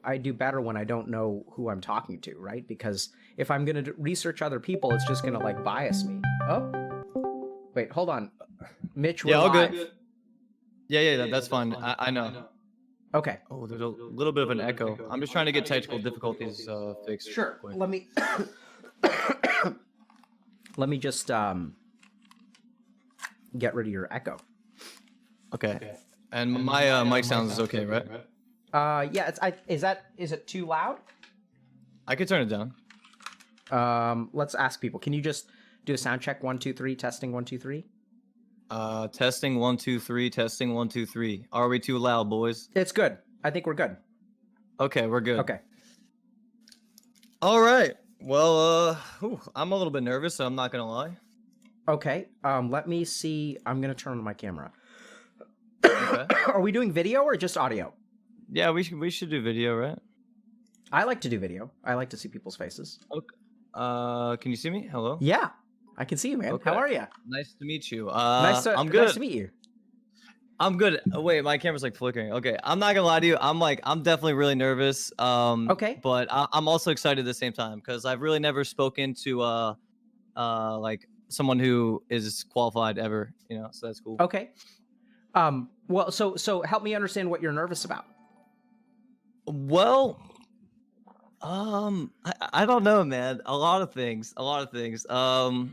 I do better when I don't know who I'm talking to, right? Because if I'm going to research other people, it's just going to like bias me. Oh, wait, hold on. Mitch, we're Yeah, all live. good. Yeah, that's fine. I know. Okay. Oh, there's a little bit of an echo. I'm just trying to get technical difficulties fixed. Sure. Quick. Let me let me just get rid of your echo. Okay. And my mic sounds is okay, right? Yeah, is it too loud? I could turn it down. Let's ask people. Can you just do a sound check? 1 2 3, testing 1 2 3. Testing 1 2 3, testing 1 2 3. Are we too loud, boys? It's good. I think we're good. Okay, we're good. Okay. All right. Well, I'm a little bit nervous, so I'm not gonna lie. Okay. Let me see. I'm gonna turn on my camera. Okay. Are we doing video or just audio? Yeah, we should do video, right? I like to do video. I like to see people's faces. Okay. Can you see me? Hello? Yeah, I can see you, man. Okay. How are you? Nice to meet you. I'm good. Nice to meet you. I'm good. Oh, wait, my camera's like flickering. Okay, I'm not gonna lie to you. I'm definitely really nervous. Okay. But I'm also excited at the same time because I've really never spoken to like someone who is qualified ever. You know, so that's cool. Okay. Well, so help me understand what you're nervous about. Well, I don't know, man. A lot of things. Sure.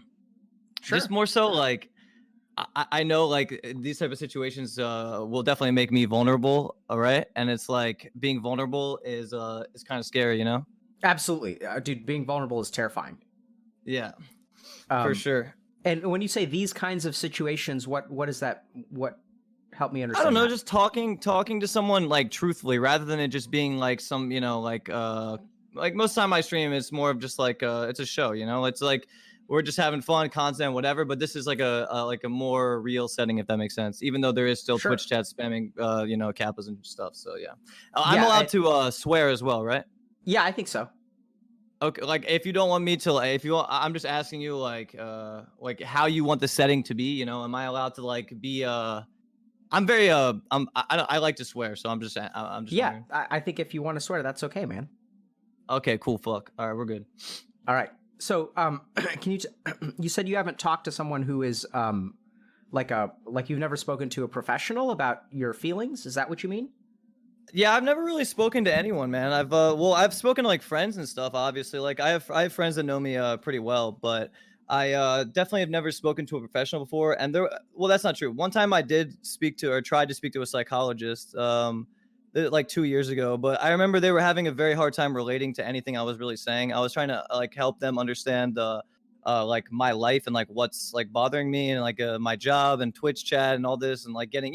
Just more so like I know like these type of situations will definitely make me vulnerable, all right? And it's like being vulnerable is kind of scary, you know? Absolutely, dude. Being vulnerable is terrifying. Yeah, for sure. And when you say these kinds of situations, what is that? What help me understand? I don't know, that. just talking to someone like truthfully, rather than it just being like some, you know, like most of the time I stream, it's more of just like it's a show, you know? It's like we're just having fun, content, whatever. But this is like a more real setting, if that makes sense. Even though there is still Sure. Twitch chat spamming, you know, kappas and stuff. So yeah, I'm allowed to swear as well, right? Yeah, I think so. Okay, like if you don't want me to, if you want, I'm just asking you like how you want the setting to be. You know, am I allowed to like be I'm very I like to swear, so I'm just Yeah, wondering. I think if you want to swear, that's okay, man. Okay, cool. Fuck. All right, we're good. All right. So, can you you said you haven't talked to someone who is like you've never spoken to a professional about your feelings? Is that what you mean? Yeah, I've never really spoken to anyone, man. I've spoken to like friends and stuff. Obviously, like I have friends that know me pretty well, but I definitely have never spoken to a professional before. And that's not true. One time I did tried to speak to a psychologist like 2 years ago, but I remember they were having a very hard time relating to anything I was really saying. I was trying to like help them understand like my life and like what's like bothering me and like my job and Twitch chat and all this and like getting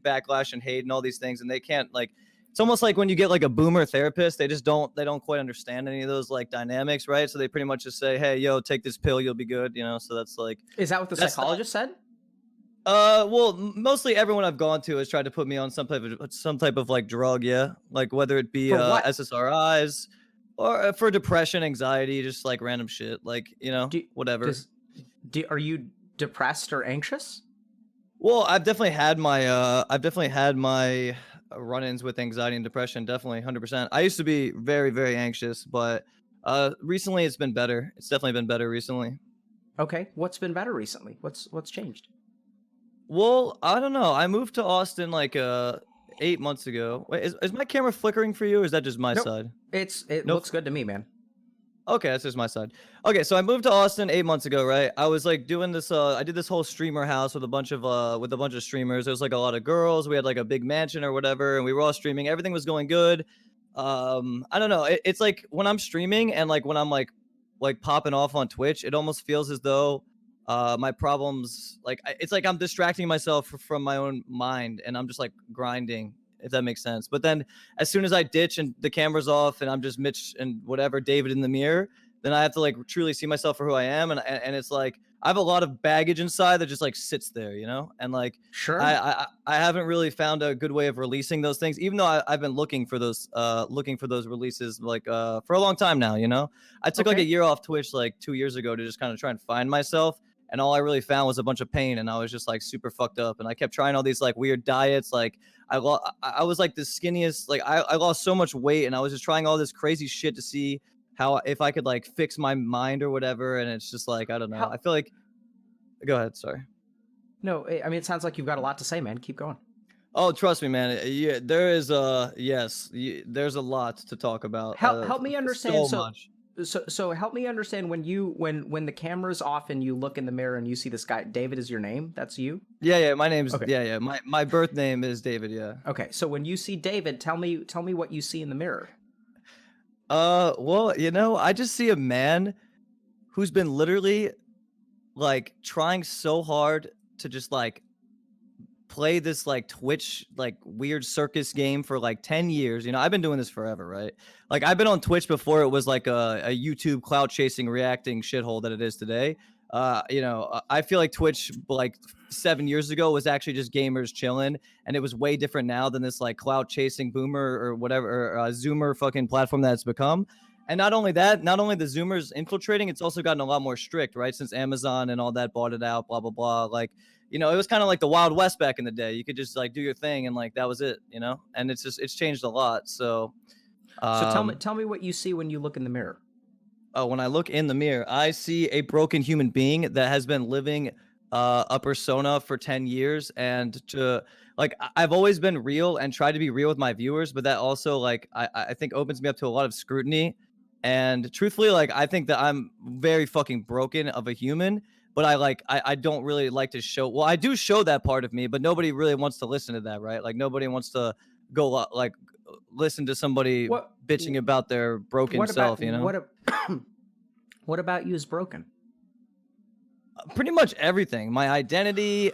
backlash and hate and all these things, and they can't like. It's almost like when you get like a boomer therapist, they don't quite understand any of those like dynamics, right? So they pretty much just say, "Hey, yo, take this pill, you'll be good," you know. So that's like. Is that what the psychologist said? Well, mostly everyone I've gone to has tried to put me on some type of like drug, yeah, like whether it be SSRIs or for depression, anxiety, just like random shit, like whatever. Are you depressed or anxious? Well, I've definitely had my run-ins with anxiety and depression, definitely 100%. I used to be very, very anxious, but recently it's been better. It's definitely been better recently. Okay, what's been better recently? What's changed? Well, I don't know. I moved to Austin like 8 months ago. Wait, is my camera flickering for you, or is that just my side? It looks good to me, man. Okay, that's just my side. Okay, so I moved to Austin 8 months ago, right? I was like doing this. I did this whole streamer house with a bunch of streamers. There was like a lot of girls. We had like a big mansion or whatever, and we were all streaming. Everything was going good. I don't know. It's like when I'm streaming and like when I'm like popping off on Twitch, it almost feels as though my problems it's like I'm distracting myself from my own mind, and I'm just like grinding, if that makes sense. But then as soon as I ditch and the camera's off and I'm just Mitch and whatever David in the mirror, then I have to like truly see myself for who I am, and it's like I have a lot of baggage inside that just like sits there, you know. And like sure, I haven't really found a good way of releasing those things, even though I've been looking for those releases like for a long time now, you know. I took like a year off Twitch like 2 years ago to just kind of try and find myself. and all I really found was a bunch of pain, and I was just like super fucked up, and I kept trying all these like weird diets. Like I was like the skinniest, like I lost so much weight, and I was just trying all this crazy shit to see how, if I could like fix my mind or whatever. And it's just like, I don't know. I feel like, go ahead. Sorry. No, I mean, it sounds like you've got a lot to say, man. Keep going. Oh, trust me, man. Yeah, there is there's a lot to talk about. Help me understand. So much. So help me understand when the camera's off and you look in the mirror and you see this guy. David is your name. That's you. Yeah. My name's okay. Yeah. My birth name is David. Yeah. Okay. So when you see David, tell me what you see in the mirror. Well, I just see a man who's been literally like trying so hard to just like play this like Twitch like weird circus game for like 10 years. I've been doing this forever, right? Like I've been on Twitch before it was like a YouTube clout chasing reacting shithole that it is today. I feel like Twitch like 7 years ago was actually just gamers chilling, and it was way different now than this like clout chasing boomer or whatever or Zoomer fucking platform that it's become. And not only that, not only the Zoomers infiltrating, it's also gotten a lot more strict, right? Since Amazon and all that bought it out, blah blah blah. Like, it was kind of like the Wild West back in the day. You could just like do your thing and like that was it, And it's changed a lot. So tell me what you see when you look in the mirror. Oh, when I look in the mirror, I see a broken human being that has been living a persona for 10 years. And I've always been real and tried to be real with my viewers, but that also like I think opens me up to a lot of scrutiny. And truthfully, like I think that I'm very fucking broken of a human, but I don't really like to show. Well, I do show that part of me, but nobody really wants to listen to that, right? Like nobody wants to go like listen to somebody bitching about their broken self, What about you is broken? Pretty much everything. My identity,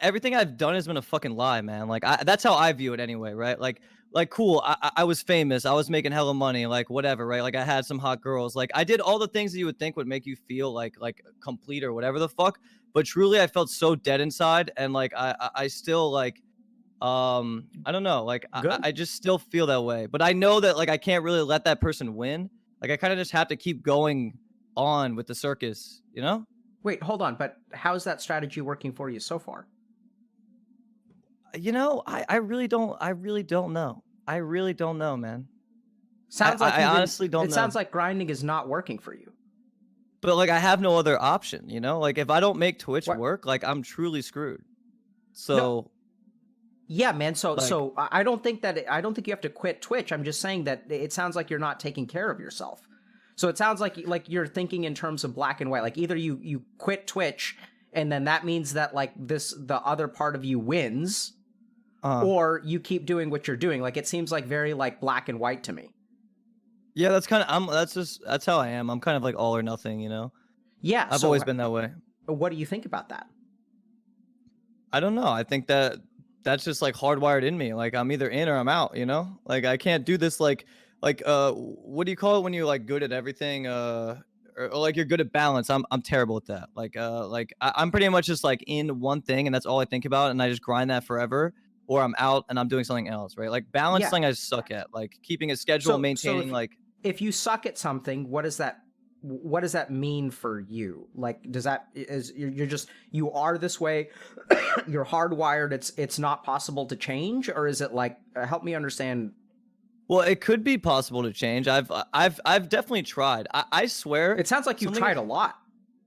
everything I've done has been a fucking lie, man. Like that's how I view it anyway, right? Like cool. I was famous. I was making hella money. Like whatever, right? Like I had some hot girls. Like I did all the things that you would think would make you feel like complete or whatever the fuck. But truly, I felt so dead inside, and like I still like. I don't know. Like I just still feel that way. But I know that like I can't really let that person win. Like I kind of just have to keep going on with the circus, Wait, hold on. But how's that strategy working for you so far? I really don't know. I really don't know, man. Sounds like I honestly don't know. It sounds like grinding is not working for you. But like I have no other option, Like if I don't make Twitch work, like I'm truly screwed. So no. Yeah, man. So I don't think you have to quit Twitch. I'm just saying that it sounds like you're not taking care of yourself. So it sounds like you're thinking in terms of black and white. Like either you quit Twitch and then that means that like the other part of you wins, or you keep doing what you're doing. Like it seems like very like black and white to me. Yeah, that's how I am. I'm kind of like all or nothing, Yeah, I've always been that way. What do you think about that? I don't know. I think that's just like hardwired in me. Like I'm either in or I'm out, Like I can't do this like what do you call it when you're like good at everything? Or like you're good at balance. I'm terrible at that. I'm pretty much just like in one thing and that's all I think about, and I just grind that forever, or I'm out and I'm doing something else, right? Like balancing I suck at. Like keeping a schedule, maintaining if you suck at something, what does that mean for you? Like, you are this way, you're hardwired, it's not possible to change? Or is it like, help me understand. Well, it could be possible to change. I've definitely tried. I swear. It sounds like you've tried a lot.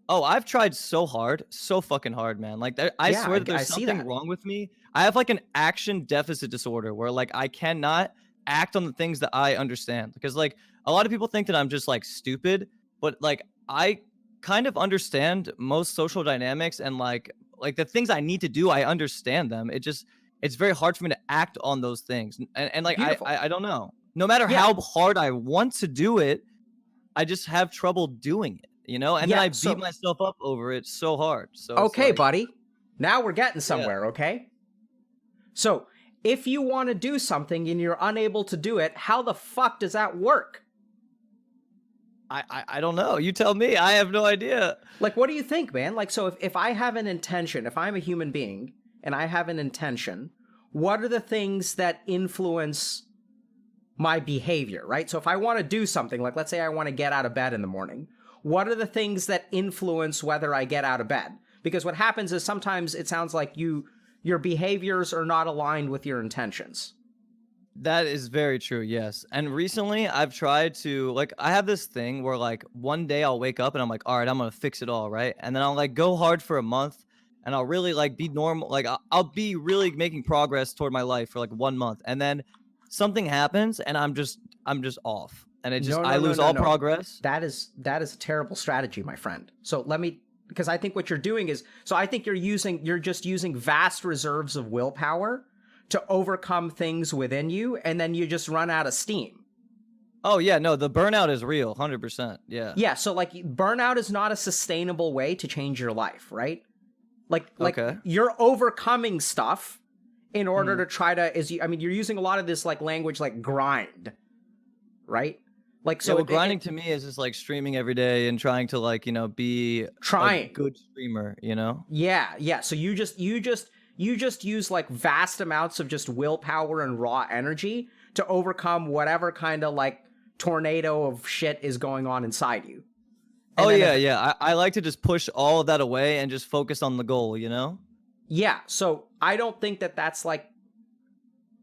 Oh, I've tried so hard, so fucking hard, man. Like I swear that there's something wrong with me. I have like an action deficit disorder where like I cannot act on the things that I understand, because like a lot of people think that I'm just like stupid, but like I kind of understand most social dynamics, and like the things I need to do, I understand them. It's very hard for me to act on those things, and like I don't know. No matter how hard I want to do it, I just have trouble doing it, And then I beat myself up over it so hard. So okay, buddy, now we're getting somewhere. Yeah. Okay, so if you want to do something and you're unable to do it, how the fuck does that work? I don't know. You tell me. I have no idea. Like, what do you think, man? Like, so if I have an intention, if I'm a human being and I have an intention, what are the things that influence my behavior, right? So if I want to do something, like let's say I want to get out of bed in the morning, what are the things that influence whether I get out of bed? Because what happens is sometimes it sounds like your behaviors are not aligned with your intentions. That is very true, yes. And recently I've tried to like I have this thing where like one day I'll wake up and I'm like, all right, I'm gonna fix it all, right? And then I'll like go hard for a month and I'll really like be normal, like I'll be really making progress toward my life for like 1 month. And then something happens and I'm just off. And it just I lose all progress. That is a terrible strategy, my friend. So because I think what you're doing is, so I think you're just using vast reserves of willpower to overcome things within you, and then you just run out of steam. Oh yeah, no, the burnout is real, 100%. Yeah. Yeah, so like burnout is not a sustainable way to change your life, right? Like Okay. you're overcoming stuff in order to try to you're using a lot of this like language like grind, right? Like so yeah, well, grinding to me is just like streaming every day and trying to like, be a good streamer, Yeah. So you just use like vast amounts of just willpower and raw energy to overcome whatever kind of like tornado of shit is going on inside you. And yeah. I like to just push all of that away and just focus on the goal, Yeah. So I don't think that's like,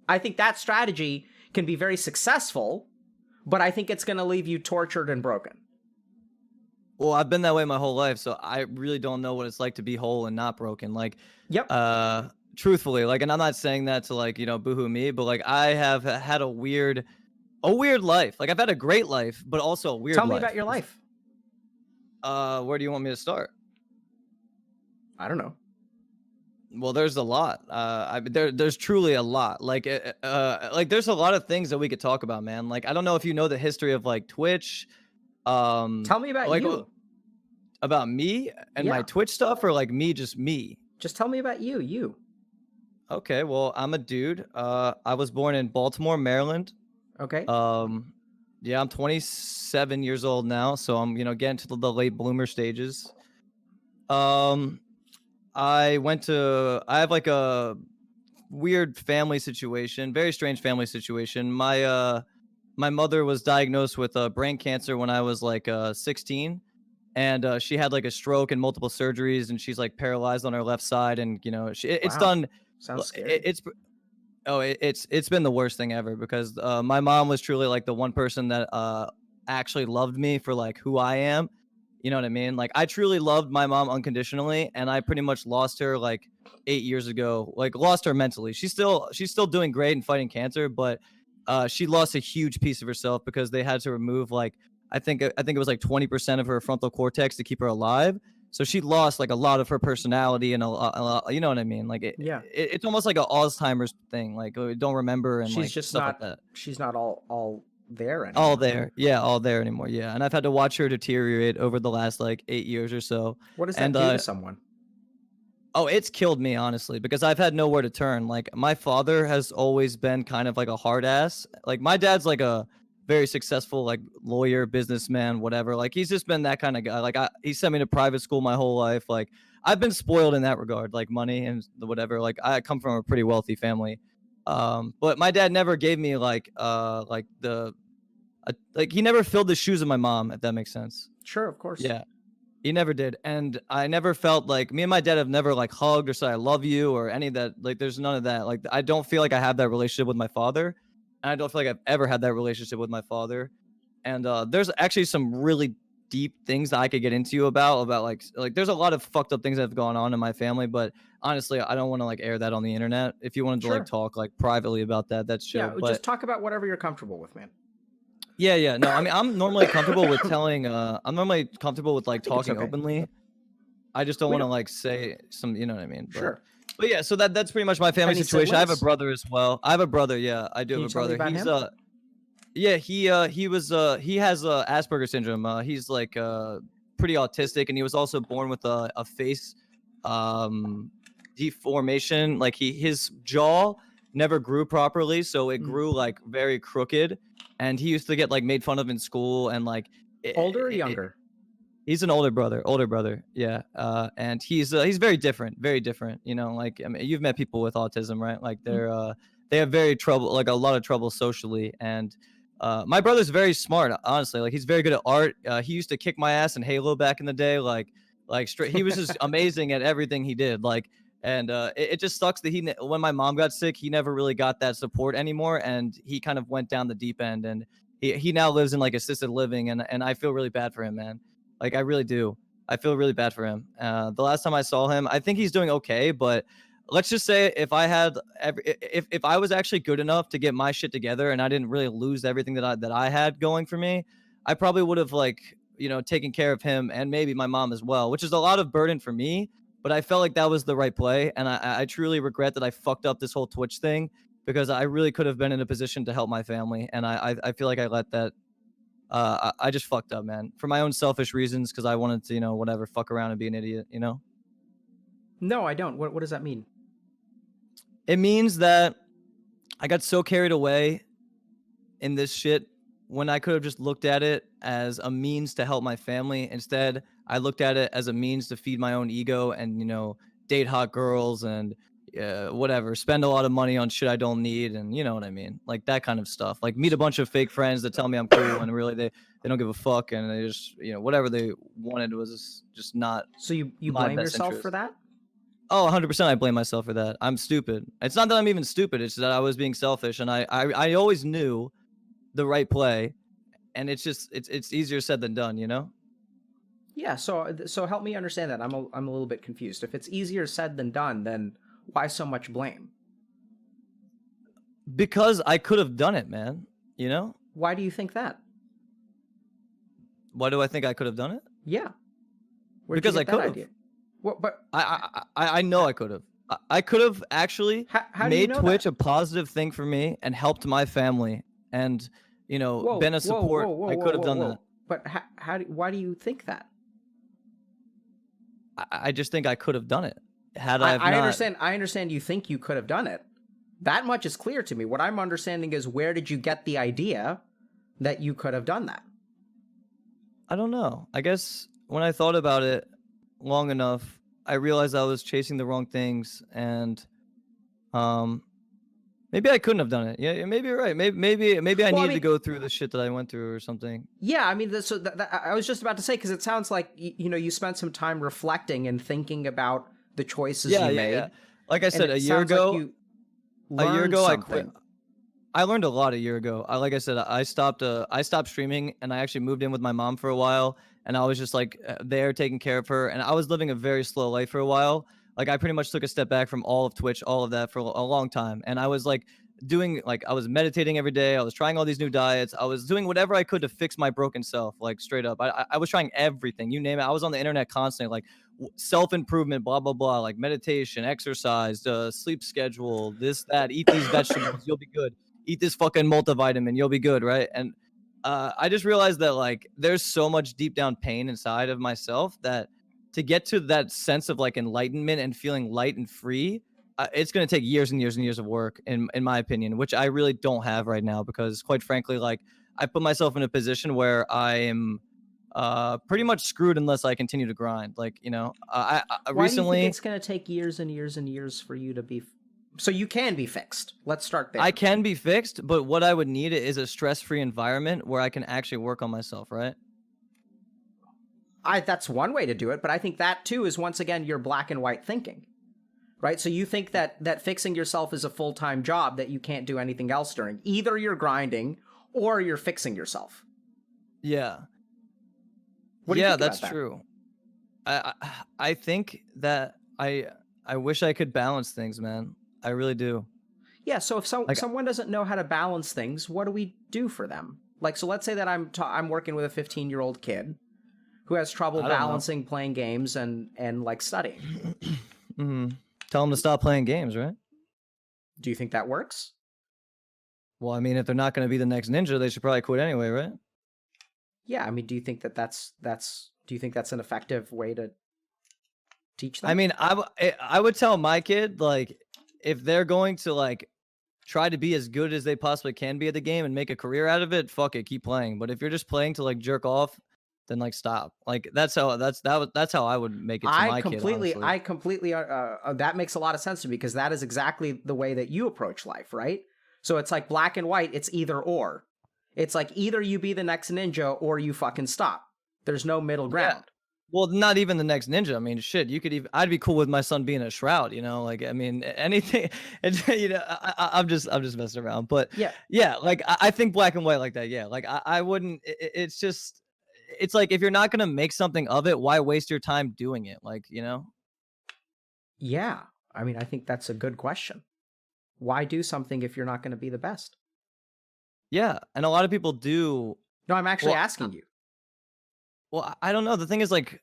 I think that strategy can be very successful, but I think it's going to leave you tortured and broken. Well, I've been that way my whole life, so I really don't know what it's like to be whole and not broken. Like, yep. Truthfully, like, and I'm not saying that to like, boohoo me, but like I have had a weird life. Like I've had a great life, but also a weird life. Tell me about your life. Where do you want me to start? I don't know. Well, there's a lot. There's truly a lot. Like there's a lot of things that we could talk about, man. Like, I don't know if you know the history of like Twitch. Tell me about you. About me and my Twitch stuff, or like just me? Just tell me about you. Okay, well, I'm a dude. I was born in Baltimore, Maryland. Okay. Yeah, I'm 27 years old now, so I'm getting to the late bloomer stages. I have like a weird family situation, very strange family situation. My mother was diagnosed with brain cancer when I was like 16, and she had like a stroke and multiple surgeries, and she's like paralyzed on her left side, and it's done. Sounds scary. It's been the worst thing ever, because my mom was truly like the one person that actually loved me for like who I am. You know what I mean? Like, I truly loved my mom unconditionally, and I pretty much lost her like 8 years ago. Like, lost her mentally. She's still doing great and fighting cancer, but she lost a huge piece of herself because they had to remove like I think it was like 20% of her frontal cortex to keep her alive. So she lost like a lot of her personality and a lot, you know what I mean? Like it's almost like an Alzheimer's thing. Like, don't remember, and she's like just stuff not like that. She's not all there anymore. All there anymore. Yeah, and I've had to watch her deteriorate over the last like 8 years or so. What does that do to someone? Oh, it's killed me, honestly, because I've had nowhere to turn. Like, my father has always been kind of like a hard ass. Like, my dad's like a very successful like lawyer, businessman, whatever. Like, he's just been that kind of guy. Like, he sent me to private school my whole life. Like, I've been spoiled in that regard, like money and whatever. Like, I come from a pretty wealthy family. But my dad never gave me like he never filled the shoes of my mom, if that makes sense. Sure, of course. Yeah. He never did. And I never felt like me and my dad have never like hugged or said I love you or any of that. Like, there's none of that. Like, I don't feel like I have that relationship with my father. And I don't feel like I've ever had that relationship with my father. And there's actually some really deep things that I could get into about like there's a lot of fucked up things that have gone on in my family, but honestly, I don't want to like air that on the internet. If you wanted to like talk like privately about that, that's chill. Yeah, just talk about whatever you're comfortable with, man. Yeah. No, I mean, I'm normally comfortable with telling. I'm normally comfortable with like talking openly. I just don't want to like say some, you know what I mean? Sure. But yeah, so that's pretty much my family situation. Siblings? I have a brother as well. I have a brother. Yeah, I do have a brother. He's he has Asperger's syndrome. He's like pretty autistic, and he was also born with a face deformation. Like his jaw never grew properly, so it grew like very crooked. And he used to get like made fun of in school, and like older or younger. He's an older brother. Yeah. And he's very different. You know, like, I mean, you've met people with autism, right? Like they have a lot of trouble socially. And My brother's very smart, honestly. Like he's very good at art. He used to kick my ass in Halo back in the day. Like straight, he was just amazing at everything he did. Like, and it just sucks that when my mom got sick, he never really got that support anymore, and he kind of went down the deep end. And he now lives in like assisted living, and I feel really bad for him, man. Like I really do. I feel really bad for him. The last time I saw him, I think he's doing okay, but let's just say if I was actually good enough to get my shit together and I didn't really lose everything that I had going for me, I probably would have like, taken care of him and maybe my mom as well, which is a lot of burden for me, but I felt like that was the right play. And I truly regret that I fucked up this whole Twitch thing, because I really could have been in a position to help my family. And I feel like I let that, I just fucked up, man, for my own selfish reasons. Cause I wanted to, whatever, fuck around and be an idiot, No, I don't. What does that mean? It means that I got so carried away in this shit when I could have just looked at it as a means to help my family. Instead, I looked at it as a means to feed my own ego and, date hot girls and whatever, spend a lot of money on shit I don't need. And you know what I mean? Like that kind of stuff. Like meet a bunch of fake friends that tell me I'm cool and really they don't give a fuck. And they just, whatever they wanted was just not. So you blame yourself for that? Oh, 100%. I blame myself for that. I'm stupid. It's not that I'm even stupid. It's that I was being selfish, and I always knew the right play, and it's easier said than done, Yeah. So help me understand that. I'm a little bit confused. If it's easier said than done, then why so much blame? Because I could have done it, man. Why do you think that? Why do I think I could have done it? Yeah. Because I could have. Well, but I know I could have. I could have actually made Twitch a positive thing for me and helped my family and, been a support. I could have done that. But why do you think that? I just think I could have done it. I understand you think you could have done it. That much is clear to me. What I'm understanding is, where did you get the idea that you could have done that? I don't know. I guess when I thought about it long enough, I realized I was chasing the wrong things, and maybe I couldn't have done it. Yeah, maybe you're right. Maybe I needed to go through the shit that I went through or something. Yeah, I mean, I was just about to say, because it sounds like you spent some time reflecting and thinking about the choices you made. Yeah. Like I said, a year ago, I quit. I learned a lot a year ago. Like I said, I stopped streaming, and I actually moved in with my mom for a while, and I was just like there taking care of her, and I was living a very slow life for a while. Like I pretty much took a step back from all of Twitch, all of that for a long time, and I was like I was meditating every day. I was trying all these new diets. I was doing whatever I could to fix my broken self, like straight up. I was trying everything, you name it. I was on the internet constantly, like self-improvement, blah blah blah, like meditation, exercise, sleep schedule, this that, eat these vegetables, you'll be good. Eat this fucking multivitamin, you'll be good, right? And I just realized that like there's so much deep down pain inside of myself that to get to that sense of like enlightenment and feeling light and free, it's going to take years and years and years of work, in my opinion, which I really don't have right now, because quite frankly, like I put myself in a position where I am pretty much screwed unless I continue to grind. Like, I Why recently, do you think it's going to take years and years and years for you to be so you can be fixed? Let's start there. I can be fixed, but what I would need is a stress-free environment where I can actually work on myself, right? That's one way to do it, but I think that too is, once again, your black and white thinking, right? So you think that fixing yourself is a full-time job that you can't do anything else during. Either you're grinding or you're fixing yourself. Yeah. What do you think that's about that? true. I think that I wish I could balance things, man. I really do. Yeah, so if someone doesn't know how to balance things, what do we do for them? Like, so let's say that I'm working with a 15-year-old kid who has trouble balancing playing games and like studying. Mm-hmm. Tell them to stop playing games, right? Do you think that works? Well, I mean, if they're not going to be the next ninja, they should probably quit anyway, right? Yeah, I mean, do you think that's do you think that's an effective way to teach them? I mean, I would tell my kid, like, if they're going to like try to be as good as they possibly can be at the game and make a career out of it, fuck it, keep playing. But if you're just playing to like jerk off, then like stop. Like that's how I would make it to my kid. I completely that makes a lot of sense to me, because that is exactly the way that you approach life, right? So it's like black and white, it's either or. It's like either you be the next ninja or you fucking stop. There's no middle Yeah. ground. Well, not even the next ninja. I mean, shit, you could even, I'd be cool with my son being a shroud, you know, like, I mean, anything, you know, I'm just messing around, but Yeah. yeah, like, I think black and white like that. Yeah. Like, I wouldn't, it's just, it's like, if you're not going to make something of it, why waste your time doing it? Like, you know? Yeah. I mean, I think that's a good question. Why do something if you're not going to be the best? Yeah. And a lot of people do. No, I'm actually Well, asking you. Well, I don't know. The thing is, like,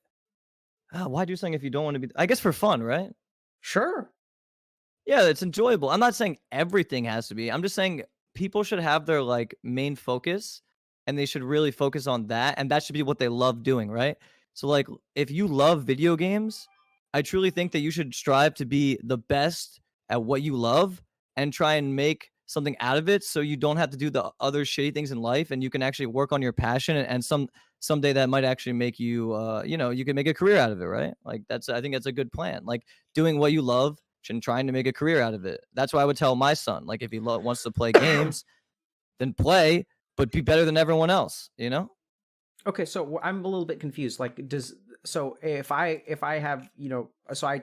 why do something if you don't want to be? I guess for fun, right? Sure. Yeah, it's enjoyable. I'm not saying everything has to be. I'm just saying people should have their like main focus, and they should really focus on that, and that should be what they love doing, right? So, like, if you love video games, I truly think that you should strive to be the best at what you love and try and make something out of it, so you don't have to do the other shitty things in life, and you can actually work on your passion, and someday that might actually make you you know, you can make a career out of it, right? Like, I think that's a good plan, like doing what you love and trying to make a career out of it. That's why I would tell my son, like, if he wants to play games, then play, but be better than everyone else, you know? Okay, so I'm a little bit confused. Like, so if I have, you know, so I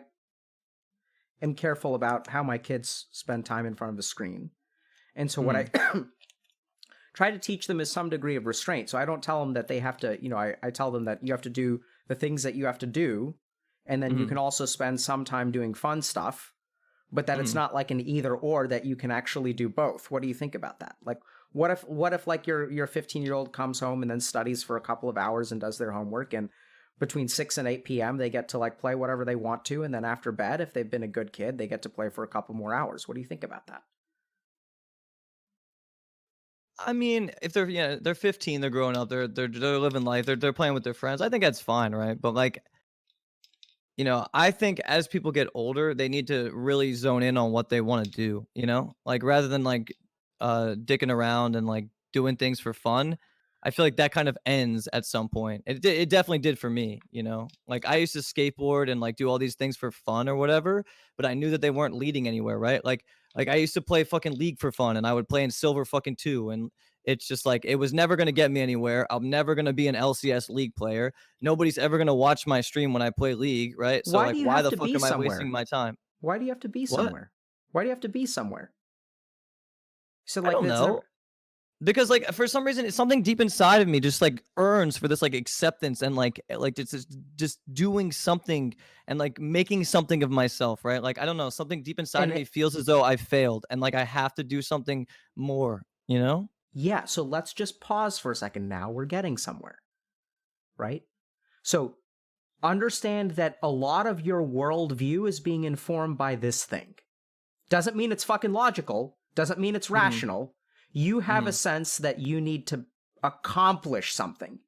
am careful about how my kids spend time in front of the screen, and so what I try to teach them is some degree of restraint. So I don't tell them that they have to, you know, I tell them that you have to do the things that you have to do, and then you can also spend some time doing fun stuff, but that it's not like an either or, that you can actually do both. What do you think about that? Like, what if like your 15-year-old comes home and then studies for a couple of hours and does their homework, and between 6 and 8 p.m. they get to like play whatever they want to, and then after bed, if they've been a good kid, they get to play for a couple more hours. What do you think about that? I mean, if they're, yeah, they're 15, they're growing up, they're living life, they're playing with their friends. I think that's fine, right? But like, you know, I think as people get older, they need to really zone in on what they want to do, you know? Like, rather than like dicking around and like doing things for fun. I feel like that kind of ends at some point. It definitely did for me, you know? Like, I used to skateboard and like do all these things for fun or whatever, but I knew that they weren't leading anywhere, right? Like I used to play fucking League for fun, and I would play in Silver fucking 2, and it's just like, it was never going to get me anywhere. I'm never going to be an LCS League player. Nobody's ever going to watch my stream when I play League, right? So Why like, do you why have the to fuck be am I somewhere? wasting my time? Why do you have to be What? somewhere? Why do you have to be somewhere? So I like, don't it's know. Because like, for some reason, it's something deep inside of me just like earns for this like acceptance, and like it's just doing something and like making something of myself, right? Like, I don't know, something deep inside and of me feels as though I failed, and like I have to do something more, you know? yeah, so let's just pause for a second. Now we're getting somewhere, right? So understand that a lot of your worldview is being informed by this thing. Doesn't mean it's fucking logical, doesn't mean it's rational. You have a sense that you need to accomplish something.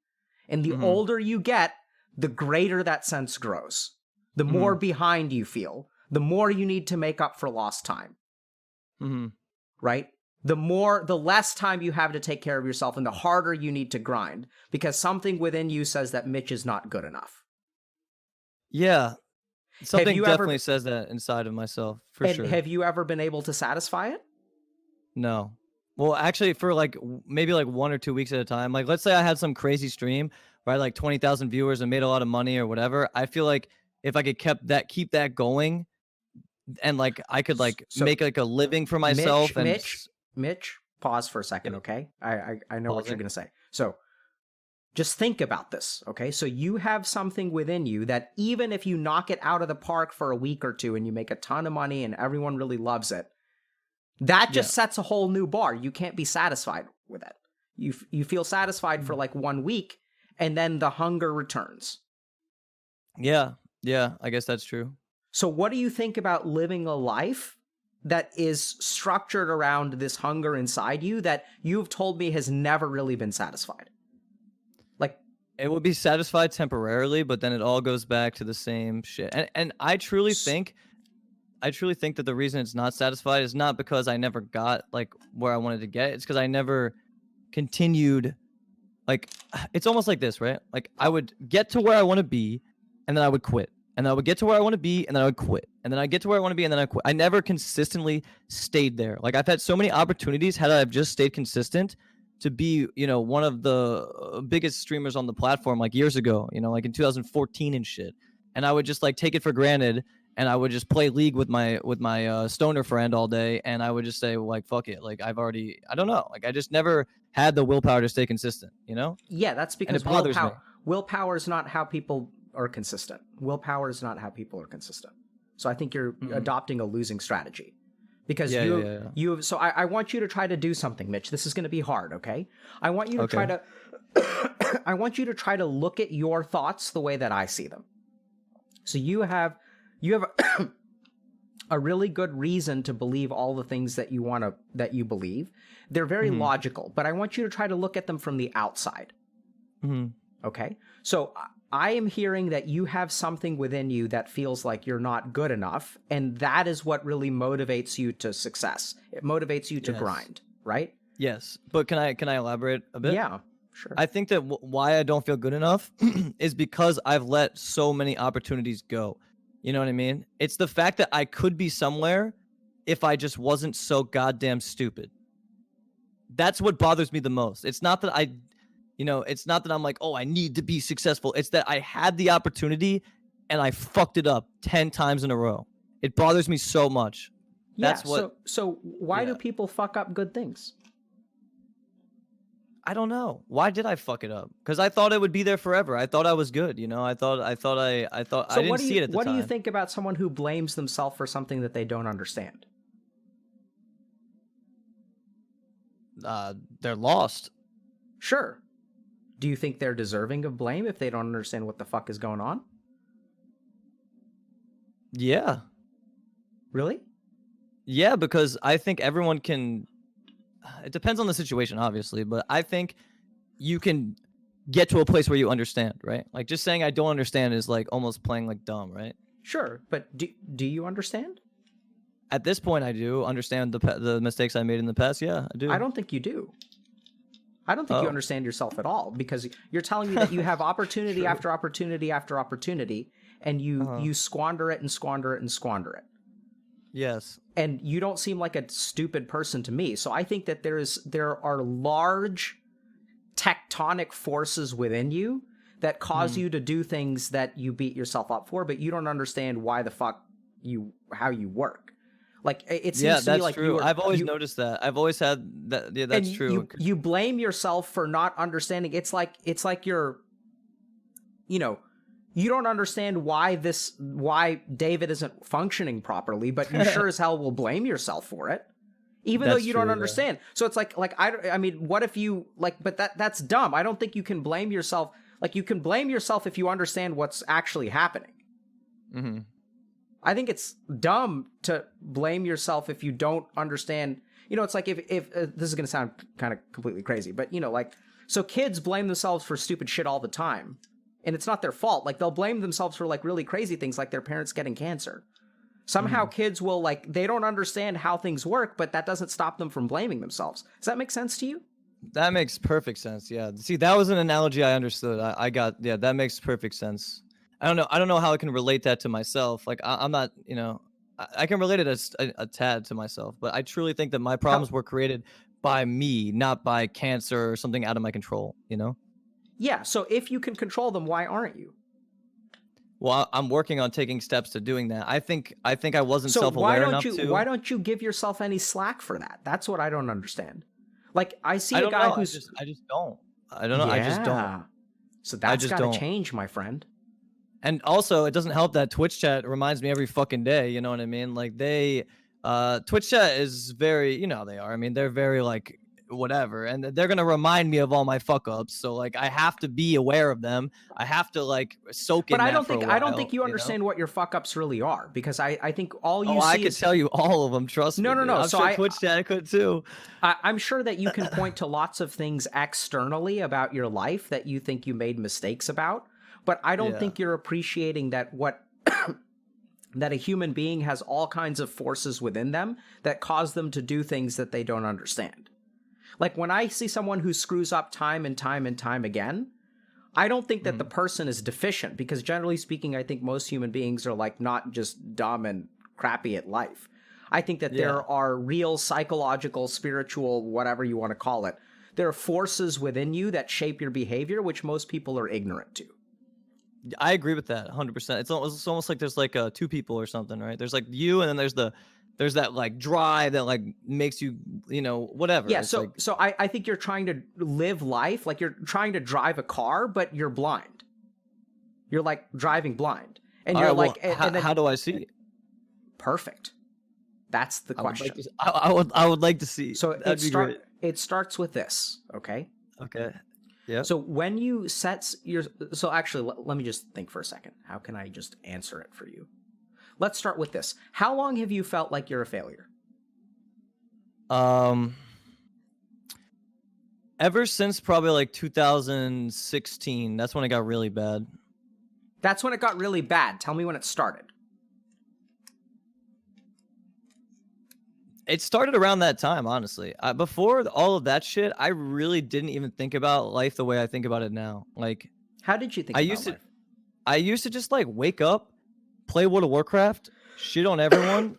And the older you get, the greater that sense grows. The more behind you feel, the more you need to make up for lost time. Right? The less time you have to take care of yourself, and the harder you need to grind, because something within you says that Mitch is not good enough. Yeah. Something you definitely ever, says that inside of myself, for sure. Have you ever been able to satisfy it? No. Well, actually, for like maybe like 1 or 2 weeks at a time. Like, let's say I had some crazy stream, right? Like 20,000 viewers and made a lot of money or whatever. I feel like if I could keep that going, and like I could like make like a living for myself. Mitch, pause for a second, okay? I know what you're Pausing. gonna say. So just think about this, okay? So you have something within you that even if you knock it out of the park for a week or two and you make a ton of money and everyone really loves it, that just sets a whole new bar. You can't be satisfied with it. You feel satisfied for like 1 week, and then the hunger returns. Yeah, I guess that's true. So what do you think about living a life that is structured around this hunger inside you that you've told me has never really been satisfied? Like, it would be satisfied temporarily, but then it all goes back to the same shit. And I truly think that the reason it's not satisfied is not because I never got like where I wanted to get. It's because I never continued. Like, it's almost like this, right? Like, I would get to where I want to be, and then I would quit. And then I would get to where I want to be, and then I would quit. And then I get to where I want to be, and then I quit. I never consistently stayed there. Like, I've had so many opportunities. Had I have just stayed consistent, to be, you know, one of the biggest streamers on the platform like years ago, you know, like in 2014 and shit. And I would just like take it for granted, and I would just play League with my stoner friend all day, and I would just say like fuck it, like I don't know, like I just never had the willpower to stay consistent, you know? Yeah, that's And it because bothers me. willpower is not how people are consistent. Willpower is not how people are consistent. So I think you're adopting a losing strategy. Because you so I want you to try to do something, Mitch. This is going to be hard, okay? I want you to try to I want you to try to look at your thoughts the way that I see them. So you have a really good reason to believe all the things that you believe. They're very logical, but I want you to try to look at them from the outside. Okay? So I am hearing that you have something within you that feels like you're not good enough, and that is what really motivates you to success. It motivates you to grind, right? Yes, but can I elaborate a bit? Yeah, sure. I think that why I don't feel good enough is because I've let so many opportunities go. You know what I mean? It's the fact that I could be somewhere if I just wasn't so goddamn stupid. That's what bothers me the most. It's not that it's not that I'm like, oh, I need to be successful. It's that I had the opportunity and I fucked it up 10 times in a row. It bothers me so much. That's what. So why do people fuck up good things? I don't know. Why did I fuck it up? Because I thought it would be there forever. I thought I was good. You know, I thought I didn't see it at the time. What do you think about someone who blames themselves for something that they don't understand? They're lost. Sure. Do you think they're deserving of blame if they don't understand what the fuck is going on? Yeah. Really? Yeah, because I think everyone can. It depends on the situation, obviously, but I think you can get to a place where you understand, right? Like just saying I don't understand is like almost playing like dumb, right? Sure, but do you understand? At this point, I do understand the mistakes I made in the past. Yeah, I do. I don't think you do. I don't think you understand yourself at all, because you're telling me that you have opportunity after opportunity after opportunity, and you squander it and squander it and squander it. Yes. And you don't seem like a stupid person to me. So I think that there are large tectonic forces within you that cause you to do things that you beat yourself up for, but you don't understand why the fuck how you work. Like it seems to me like true. I've always noticed that. I've always had that. Yeah, that's true. You blame yourself for not understanding. It's like you're, you know, you don't understand why David isn't functioning properly, but you sure as hell will blame yourself for it, even though you don't understand. Yeah. So it's like I mean, what if you but that's dumb. I don't think you can blame yourself. Like you can blame yourself if you understand what's actually happening. Mm-hmm. I think it's dumb to blame yourself if you don't understand. You know, it's like if this is going to sound kind of completely crazy, but you know, like, so kids blame themselves for stupid shit all the time, and it's not their fault. Like they'll blame themselves for like really crazy things, like their parents getting cancer. Somehow kids will they don't understand how things work, but that doesn't stop them from blaming themselves. Does that make sense to you? That makes perfect sense. Yeah. See, that was an analogy I understood. I got, yeah, that makes perfect sense. I don't know how I can relate that to myself. Like I'm not, you know, I can relate it as a tad to myself, but I truly think that my problems were created by me, not by cancer or something out of my control, you know? Yeah. So if you can control them, why aren't you? Well, I'm working on taking steps to doing that. I think I wasn't self-aware enough to. Why don't you give yourself any slack for that? That's what I don't understand. Like I see a guy who's I just don't. I don't know. Yeah. I just don't. So that's got to change, my friend. And also, it doesn't help that Twitch chat reminds me every fucking day. You know what I mean? Like Twitch chat is very, you know how they are. I mean, they're very like whatever, and they're gonna remind me of all my fuck ups. So like, I have to be aware of them. I have to like soak in. But I don't think you understand what your fuck ups really are, because I think all you see I could tell you all of them. Trust me. No. I'm sure Twitch chat could too. I'm sure that you can point to lots of things externally about your life that you think you made mistakes about. But I don't think you're appreciating that that a human being has all kinds of forces within them that cause them to do things that they don't understand. Like when I see someone who screws up time and time and time again, I don't think that the person is deficient, because generally speaking, I think most human beings are like not just dumb and crappy at life. I think that there are real psychological, spiritual, whatever you want to call it, there are forces within you that shape your behavior, which most people are ignorant to. I agree with that 100%. It's almost like there's like two people or something, right? There's like you, and then there's that like drive that like makes you, whatever. Yeah. It's So like, so I think you're trying to live life like you're trying to drive a car, but you're blind. You're like driving blind, and all you're right, well, like, and then, how do I see it? perfect. That's the question. I would like to see. So That'd be great. it starts with this, okay? Okay. Yeah. So when you set your, so actually, let me just think for a second. How can I just answer it for you? Let's start with this. How long have you felt like you're a failure? Ever since probably like 2016. That's when it got really bad. That's when it got really bad. Tell me when it started. It started around that time, honestly. Before all of that shit, I really didn't even think about life the way I think about it now. Like, how did you think about life? I used to just like wake up, play World of Warcraft, shit on everyone,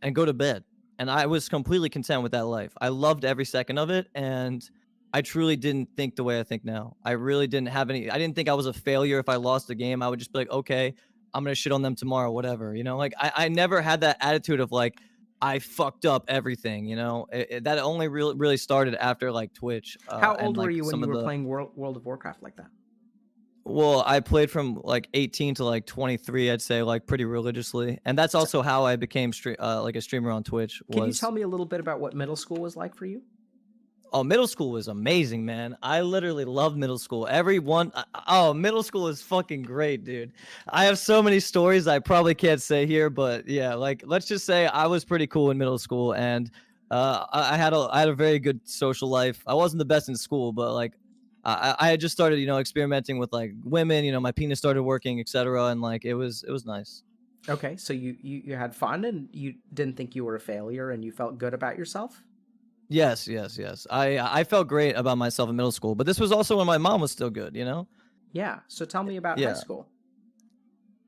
and go to bed. And I was completely content with that life. I loved every second of it, and I truly didn't think the way I think now. I really didn't have any. I didn't think I was a failure if I lost a game. I would just be like, okay, I'm gonna shit on them tomorrow, whatever. Like I never had that attitude of like, I fucked up everything, that only really started after like Twitch. How old were like you when you were playing World of Warcraft like that? Well, I played from like 18 to like 23, I'd say, like pretty religiously. And that's also how I became like a streamer on Twitch. Can you tell me a little bit about what middle school was like for you? Oh, middle school was amazing, man. I literally loved middle school. Middle school is fucking great, dude. I have so many stories I probably can't say here, but yeah, like let's just say I was pretty cool in middle school, and I had a very good social life. I wasn't the best in school, but like I had just started, experimenting with like women. My penis started working, etc., and like it was nice. Okay, so you had fun, and you didn't think you were a failure, and you felt good about yourself? Yes. I felt great about myself in middle school, but this was also when my mom was still good, Yeah. So tell me about high school.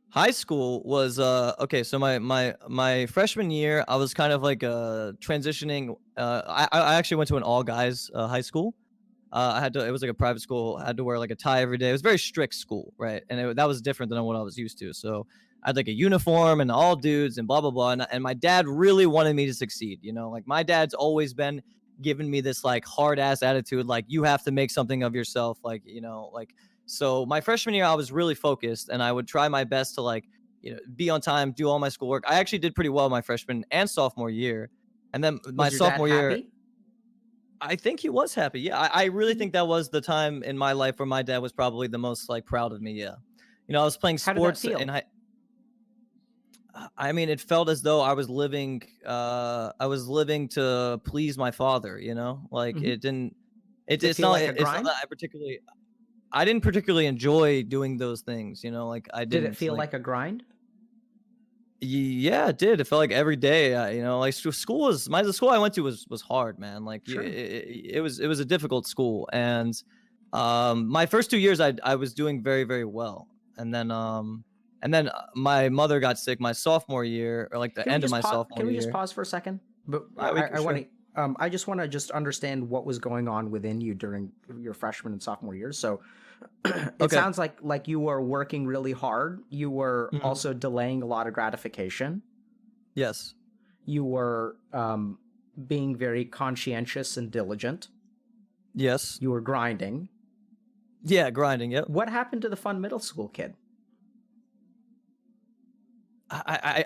High school was okay. So my freshman year, I was kind of like transitioning. I actually went to an all guys high school. It was like a private school. I had to wear like a tie every day. It was a very strict school, right? And that was different than what I was used to. So I had like a uniform and all dudes and blah, blah, blah. And my dad really wanted me to succeed. Like my dad's always been giving me this like hard ass attitude. Like you have to make something of yourself. Like, so my freshman year, I was really focused, and I would try my best to like, be on time, do all my schoolwork. I actually did pretty well my freshman and sophomore year. And then my sophomore year, I think he was happy. Yeah. I really think that was the time in my life where my dad was probably the most like proud of me. Yeah. I was playing sports and I mean, it felt as though I was living to please my father, like Mm-hmm. it's not that I didn't particularly enjoy doing those things, like I didn't. Did it feel like a grind? Yeah, it did. It felt like every day, like the school I went to was hard, man. Like Sure. it was a difficult school. And my first 2 years I was doing very, very well. And then my mother got sick my sophomore year, or like the end of my sophomore year. Can we just pause for a second? But yeah, I just want to just understand what was going on within you during your freshman and sophomore years. So it sounds like you were working really hard. You were also delaying a lot of gratification. Yes. You were being very conscientious and diligent. Yes. You were grinding. Yeah, grinding. Yep. What happened to the fun middle school kid? I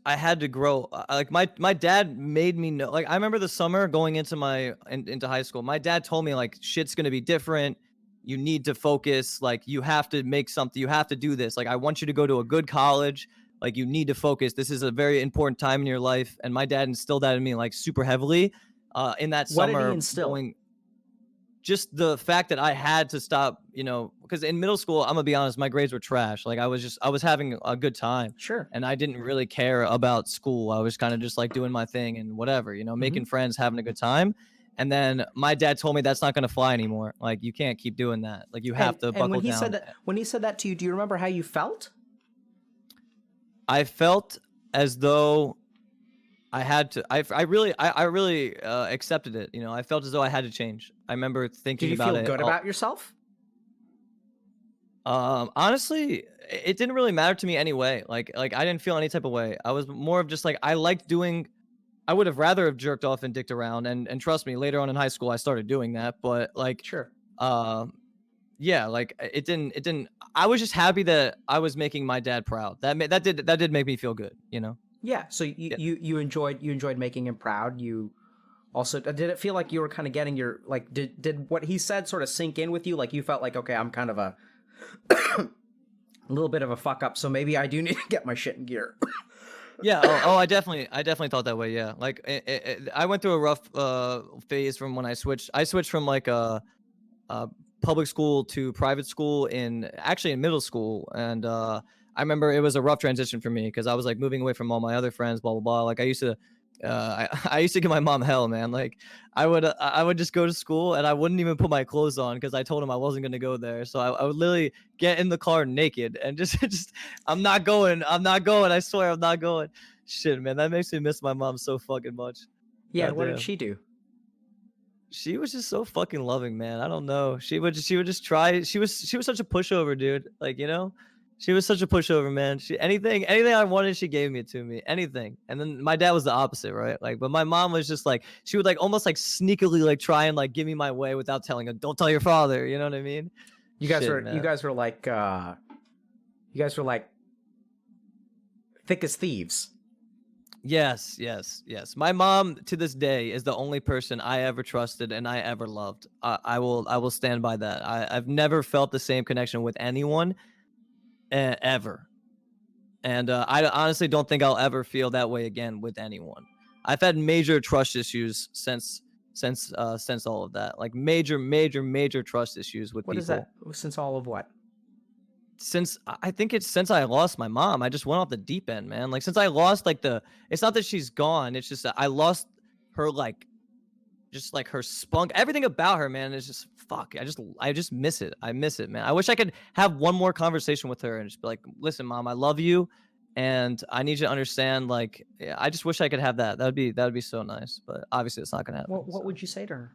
had to grow. Like my dad made me know. Like I remember the summer going into into high school. My dad told me like shit's gonna be different. You need to focus. Like you have to make something. You have to do this. Like I want you to go to a good college. Like you need to focus. This is a very important time in your life. And my dad instilled that in me like super heavily. In that summer, what did he instill? Just the fact that I had to stop, because in middle school, I'm gonna be honest, my grades were trash. Like I was having a good time. Sure. And I didn't really care about school. I was kind of just like doing my thing and whatever, making friends, having a good time. And then my dad told me that's not going to fly anymore. Like you can't keep doing that. Like you have to buckle down. When he said that to you, do you remember how you felt? I felt as though I had to. I really accepted it. You know, I felt as though I had to change. I remember Did thinking you about feel it. good about yourself? Honestly, it didn't really matter to me anyway. Like I didn't feel any type of way. I was more of just like I liked doing. I would have rather have jerked off and dicked around, and trust me, later on in high school I started doing that. But like, Sure. um, yeah, like it didn't. I was just happy that I was making my dad proud. That did make me feel good. You know. Yeah. So Yeah. you enjoyed making him proud. You also did it feel like you were kind of getting your like did what he said sort of sink in with you? Like you felt like, okay, I'm kind of a little bit of a fuck up, so maybe I do need to get my shit in gear. Yeah. Oh, I definitely thought that way. Yeah. Like I went through a rough phase from when I switched. I switched from like a public school to private school in middle school, and I remember it was a rough transition for me because I was like moving away from all my other friends, blah blah blah. Like I used to. I used to give my mom hell, man. Like I would just go to school and I wouldn't even put my clothes on because I told him I wasn't gonna go there. So I would literally get in the car naked and just I'm not going. I'm not going. I swear I'm not going. Shit, man, that makes me miss my mom so fucking much. Yeah. God What did damn. she do? She was just so fucking loving, man. I don't know. She would just try. She was such a pushover, dude. Like, you know, she was such a pushover, man. She anything I wanted, she gave it to me. Anything. And then my dad was the opposite, right? Like, but my mom was just like she would like almost like sneakily like try and like give me my way without telling her, don't tell your father. You know what I mean? You guys Shit, were man. you guys were like thick as thieves. Yes, yes, yes. My mom to this day is the only person I ever trusted and I ever loved. I will stand by that. I've never felt the same connection with anyone ever. And I honestly don't think I'll ever feel that way again with anyone. I've had major trust issues since all of that. Like major trust issues with What is people. that? Since all of what? Since I think it's since I lost my mom, I just went off the deep end, man. Like since I lost like it's not that she's gone, it's just that I lost her like just like her spunk, everything about her, man, is just fuck. I just miss it. I miss it, man. I wish I could have one more conversation with her and just be like, listen, mom, I love you, and I need you to understand. Like, yeah, I just wish I could have that. That would be so nice, but obviously it's not gonna happen. What So. would you say to her?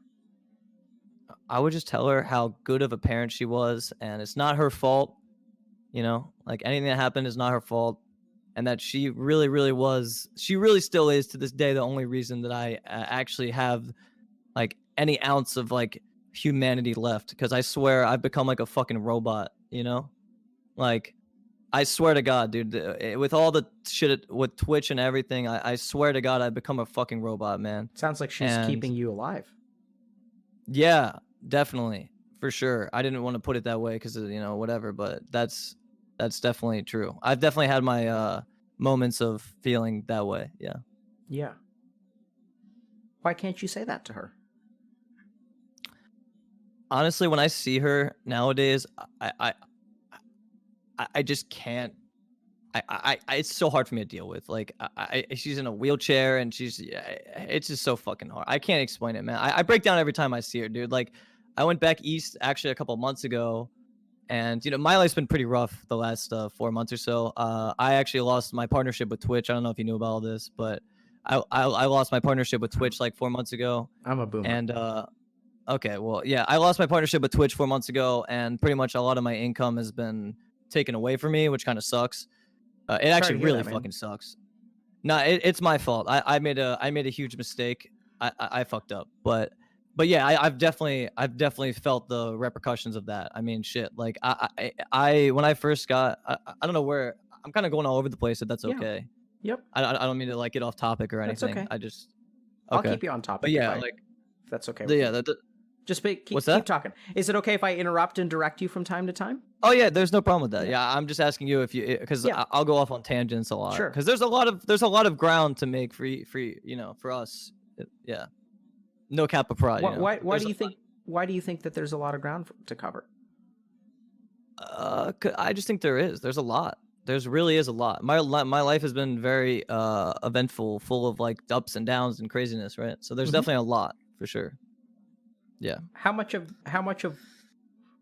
I would just tell her how good of a parent she was, and it's not her fault. You know, like anything that happened is not her fault, and that she really, really was. She really still is to this day the only reason that I actually have like any ounce of like humanity left, because I swear I've become like a fucking robot, you know? Like I swear to God, dude, with all the shit with Twitch and everything, I swear to God I've become a fucking robot, man. Sounds like she's And keeping you alive. yeah, definitely, for sure. I didn't want to put it that way because you know, whatever, but that's definitely true. I've definitely had my moments of feeling that way. Yeah. Yeah. Why can't you say that to her? Honestly, when I see her nowadays, I just can't. It's so hard for me to deal with. Like, she's in a wheelchair and it's just so fucking hard. I can't explain it, man. I break down every time I see her, dude. Like, I went back east actually a couple of months ago, and you know, my life's been pretty rough the last 4 months or so. I actually lost my partnership with Twitch. I don't know if you knew about all this, but I lost my partnership with Twitch like 4 months ago, I'm a boomer. and okay, well, yeah, I lost my partnership with Twitch 4 months ago, and pretty much a lot of my income has been taken away from me, which kind of sucks. It Sorry actually to hear really that, man. fucking sucks. No, it's my fault. I made a huge mistake. I fucked up, but yeah, I've definitely felt the repercussions of that. I mean, shit. Like I when I first got, I don't know where I'm kind of going all over the place. If that's Yeah. okay. Yep. I don't mean to like get off topic or That's anything. okay. I just I'll okay. keep you on topic. But yeah, like if that's okay with yeah, you. Just keep what's that? talking. Is it okay if I interrupt and direct you from time to time? Oh yeah, there's no problem with that. Yeah, I'm just asking you if you because Yeah. I'll go off on tangents a lot. Sure. Because there's a lot of ground to make for you know, for us. Yeah. No cap of pride. Why There's do you think? Why do you think that there's a lot of ground to cover? I just think there is. There's a lot. There's really is a lot. My life has been very eventful, full of like ups and downs and craziness, right? So there's Mhm. definitely a lot for sure. Yeah. How much of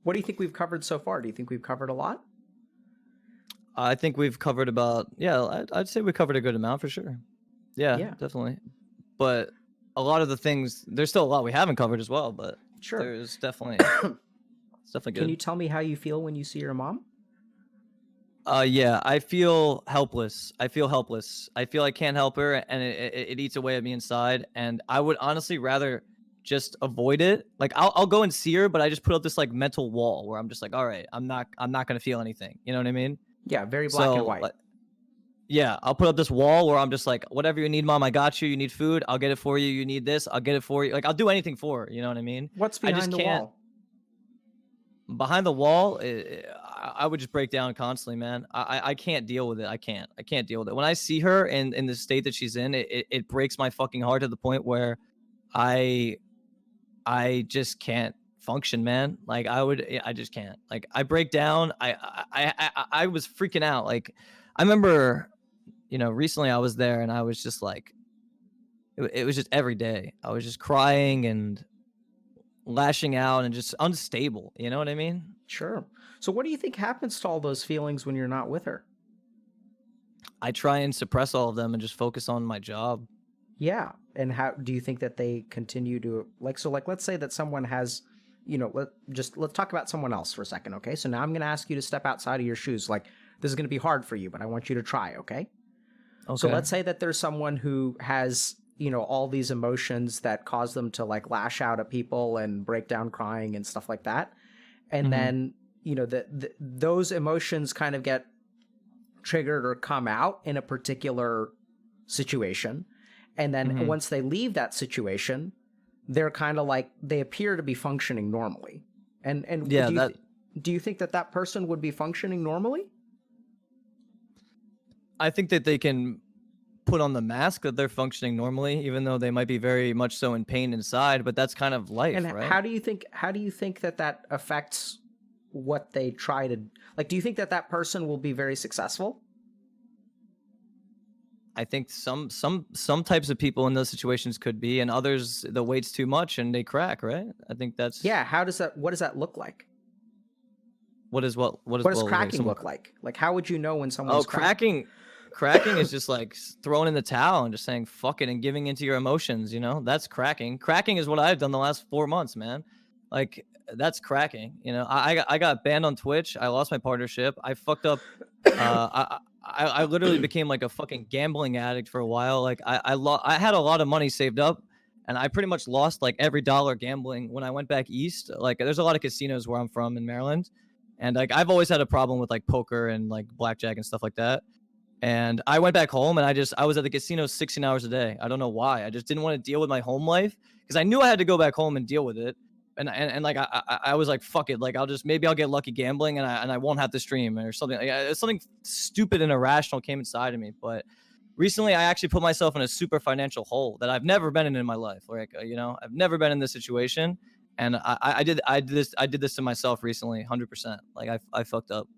what do you think we've covered so far? Do you think we've covered a lot? I think we've covered about I'd say we covered a good amount for sure. Yeah, Yeah, definitely. But a lot of the things, there's still a lot we haven't covered as well, but sure. there's definitely, it's definitely Can you good. tell me how you feel when you see your mom? Yeah, I feel helpless. I feel helpless. I feel I can't help her, and it eats away at me inside. And I would honestly rather just avoid it. Like I'll go and see her, but I just put up this like mental wall where I'm just like, all right, I'm not gonna feel anything. You know what I mean? Yeah, very black and So white. yeah, I'll put up this wall where I'm just like, whatever you need, mom, I got you. You need food, I'll get it for you. You need this, I'll get it for you. Like I'll do anything for her. You know what I mean? What's I just behind the can't. wall? Behind the wall, I would just break down constantly, man. I can't deal with it. I can't deal with it. When I see her in the state that she's in, it breaks my fucking heart to the point where I I just can't function, man. Like I just can't. Like I break down. I was freaking out. Like I remember, recently I was there and I was just like, it was just every day. I was just crying and lashing out and just unstable. You know what I mean? Sure. So what do you think happens to all those feelings when you're not with her? I try and suppress all of them and just focus on my job. Yeah. And how do you think that they continue to like, so like, let's say that someone has, let's talk about someone else for a second. Okay. So now I'm going to ask you to step outside of your shoes. Like this is going to be hard for you, but I want you to try. Okay. So Okay. let's say that there's someone who has, all these emotions that cause them to like lash out at people and break down crying and stuff like that. And Mhm. then, those emotions kind of get triggered or come out in a particular situation. And then Mhm. once they leave that situation, they're kind of like they appear to be functioning normally. And Yeah, do you think that that person would be functioning normally? I think that they can put on the mask that they're functioning normally, even though they might be very much so in pain inside, but that's kind of life, And right? how do you think that that affects what they try to like? Do you think that that person will be very successful? I think some types of people in those situations could be, and others the weight's too much and they crack, right? I think that's Yeah. What does that look like? what is What does what like cracking someone. look like? Like, how would you know when Oh, someone's cracked? cracking is just like throwing in the towel and just saying fuck it and giving into your emotions. That's cracking. Cracking is what I've done the last 4 months, man. Like that's cracking. I got banned on Twitch. I lost my partnership. I fucked up. I literally became like a fucking gambling addict for a while. Like I had a lot of money saved up, and I pretty much lost like every dollar gambling when I went back east. Like there's a lot of casinos where I'm from in Maryland, and like I've always had a problem with like poker and like blackjack and stuff like that. And I went back home and I was at the casino 16 hours a day. I don't know why. I just didn't want to deal with my home life because I knew I had to go back home and deal with it. And like I was like fuck it, like maybe I'll get lucky gambling and I won't have to stream or something. Like, something stupid and irrational came inside of me. But recently I actually put myself in a super financial hole that I've never been in my life. Like I've never been in this situation, and I did this to myself recently, 100%. Like I fucked up.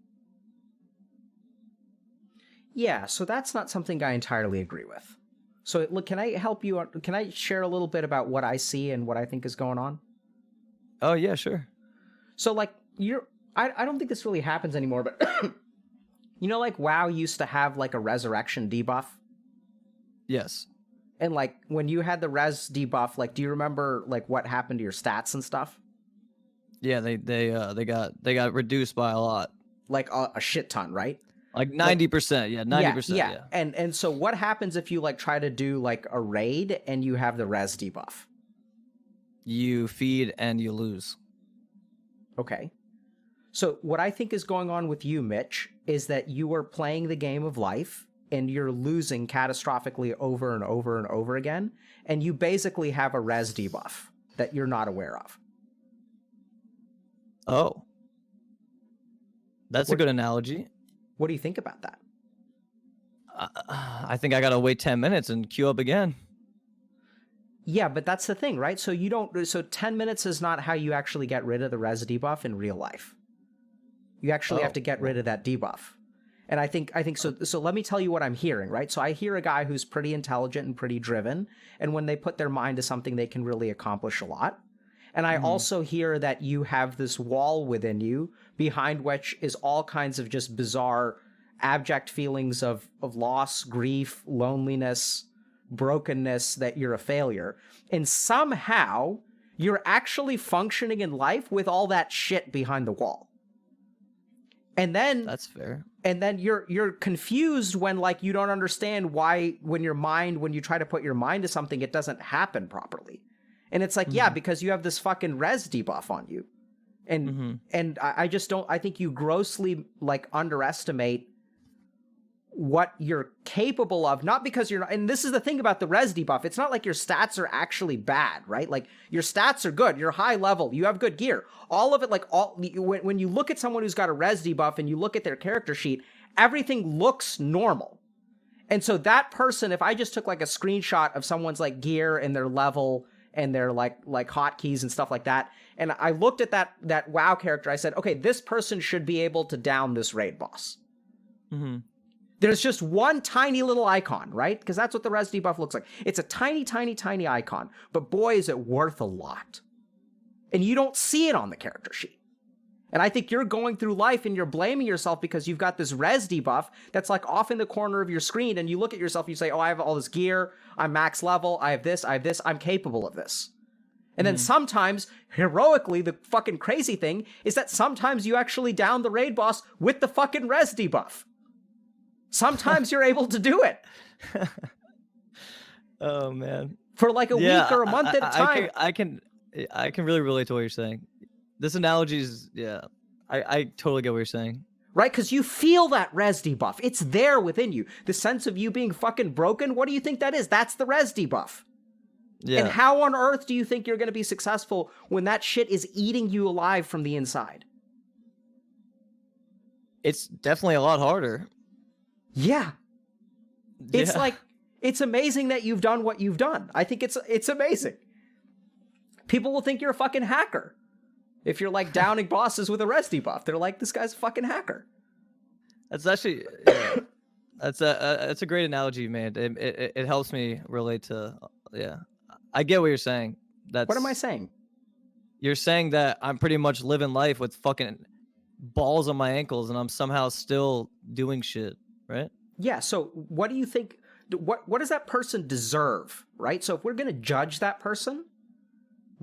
Yeah, so that's not something I entirely agree with. So, look, can I help you? Can I share a little bit about what I see and what I think is going on? Oh yeah, sure. So, like, I don't think this really happens anymore, but like WoW used to have like a resurrection debuff, Yes. and like when you had the res debuff, like, do you remember like what happened to your stats and stuff? Yeah, they got reduced by a lot. Like a shit ton, right? Like Like, 90%. Yeah, yeah, 90%. yeah. Yeah. And so what happens if you like try to do like a raid and you have the res debuff? You feed and you lose. Okay. So what I think is going on with you, Mitch, is that you are playing the game of life and you're losing catastrophically over and over and over again, and you basically have a res debuff that you're not aware of. Oh, that's a What good analogy. what do you think about that? I think I gotta wait 10 minutes and queue up again. Yeah, but that's the thing, right? So 10 minutes is not how you actually get rid of the res debuff in real life. You actually have Oh, to get rid of that debuff. And I think so. So let me tell you what I'm hearing, right? So I hear a guy who's pretty intelligent and pretty driven, and when they put their mind to something, they can really accomplish a lot. And I also hear that you have this wall within you behind which is all kinds of just bizarre, abject feelings of loss, grief, loneliness, brokenness that you're a failure. And somehow you're actually functioning in life with all that shit behind the wall. And then That's fair. And then you're confused when like you don't understand why when you try to put your mind to something, it doesn't happen properly. And it's like, yeah, because you have this fucking res debuff on you. And I just don't, I think you grossly like underestimate what you're capable of, not because you're not, and this is the thing about the res debuff. It's not like your stats are actually bad, right? Like your stats are good. You're high level. You have good gear. All of it, like when you look at someone who's got a res debuff and you look at their character sheet, everything looks normal. And so that person, if I just took like a screenshot of someone's like gear and their level and their like hotkeys and stuff like that, and I looked at that WoW character, I said, okay, this person should be able to down this raid boss. There's just one tiny little icon, right? Because that's what the res debuff looks like. It's a tiny, tiny, tiny icon, but boy, is it worth a lot. And you don't see it on the character sheet. And I think you're going through life and you're blaming yourself because you've got this res debuff that's like off in the corner of your screen, and you look at yourself and you say, oh, I have all this gear, I'm max level, I have this, I'm capable of this. And then sometimes, heroically, the fucking crazy thing is that sometimes you actually down the raid boss with the fucking res debuff. Sometimes you're able to do it. Oh man. For like a week or a month at a time. I can really relate to what you're saying. This analogy is, I totally get what you're saying. Right? Because you feel that res debuff. It's there within you. The sense of you being fucking broken, what do you think that is? That's the res debuff. Yeah. And how on earth do you think you're going to be successful when that shit is eating you alive from the inside? It's definitely a lot harder. Yeah. It's like, it's amazing that you've done what you've done. I think it's amazing. People will think you're a fucking hacker. If you're like downing bosses with a res debuff, they're like, this guy's a fucking hacker. That's actually, that's a great analogy you made. It helps me relate to, I get what you're saying. What am I saying? You're saying that I'm pretty much living life with fucking balls on my ankles and I'm somehow still doing shit. Right? Yeah. So what do you think? What does that person deserve? Right? So if we're going to judge that person,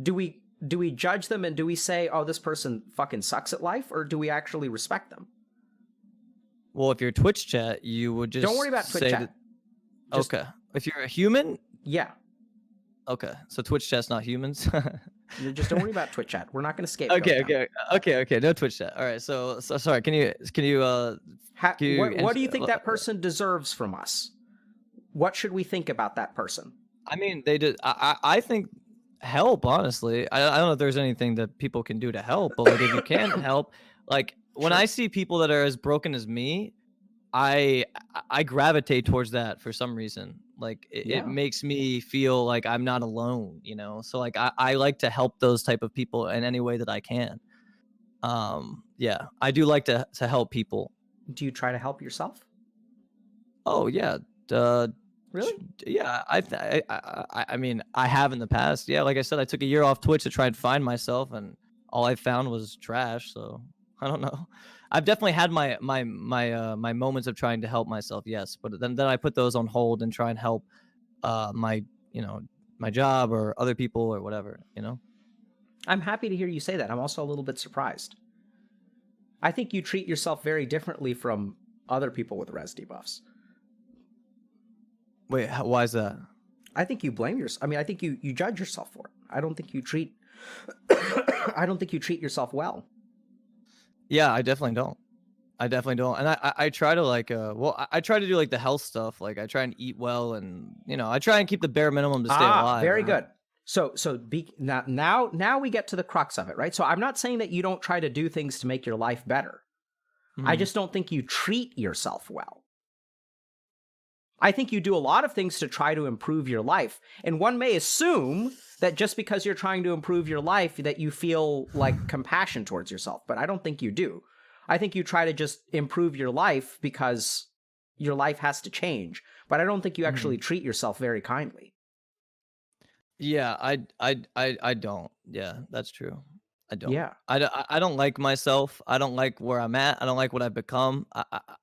do we judge them and do we say, oh, this person fucking sucks at life, or do we actually respect them? Well, if you're Twitch chat, you would just don't worry about Twitch chat. Okay. If you're a human, yeah. Okay. So Twitch chat's not humans. You just don't worry about Twitch chat. We're not going to skip. Okay. No Twitch chat. All right. So sorry. Can you what do you think that person deserves from us? What should we think about that person? I mean, they did. I think help. Honestly, I don't know if there's anything that people can do to help, but like if you can help, like when I see people that are as broken as me, I gravitate towards that for some reason. Like it makes me feel like I'm not alone, you know? So like I like to help those type of people in any way that I can. I do like to help people. Do you try to help yourself? Oh yeah. Really? Yeah. I mean, I have in the past. Yeah. Like I said, I took a year off Twitch to try and find myself, and all I found was trash. So I don't know. I've definitely had my moments of trying to help myself, yes, but then I put those on hold and try and help my job or other people or whatever, you know. I'm happy to hear you say that. I'm also a little bit surprised. I think you treat yourself very differently from other people with res debuffs. Wait, why is that? I think you blame yourself. I mean, I think you judge yourself for it. I don't think you treat yourself well. Yeah, I definitely don't. And I try to like, I try to do like the health stuff. Like I try and eat well, and I try and keep the bare minimum to stay alive. Very good. So now we get to the crux of it, right? So I'm not saying that you don't try to do things to make your life better. I just don't think you treat yourself well. I think you do a lot of things to try to improve your life. And one may assume that just because you're trying to improve your life, that you feel like compassion towards yourself. But I don't think you do. I think you try to just improve your life because your life has to change. But I don't think you actually treat yourself very kindly. Yeah, I don't. Yeah, that's true. I don't. Yeah. I don't like myself. I don't like where I'm at. I don't like what I've become.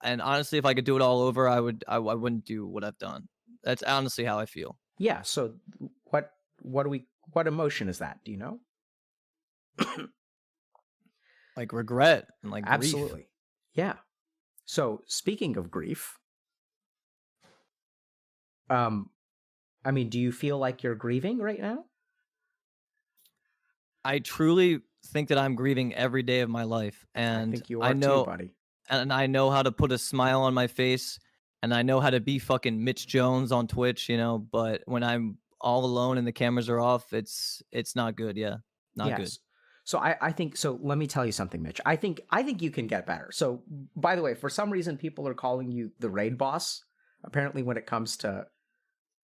And honestly, if I could do it all over, I wouldn't do what I've done. That's honestly how I feel. Yeah. So what emotion is that? Do you know? Like regret and like grief. Absolutely. Yeah. So speaking of grief, I mean, do you feel like you're grieving right now? I truly think that I'm grieving every day of my life, and I think you are too, buddy. and I know how to put a smile on my face, and I know how to be fucking Mitch Jones on Twitch, you know, but when I'm all alone and the cameras are off, it's not good. Yeah. Not good. So I think so. Let me tell you something, Mitch. I think you can get better. So by the way, for some reason, people are calling you the raid boss. Apparently, when it comes to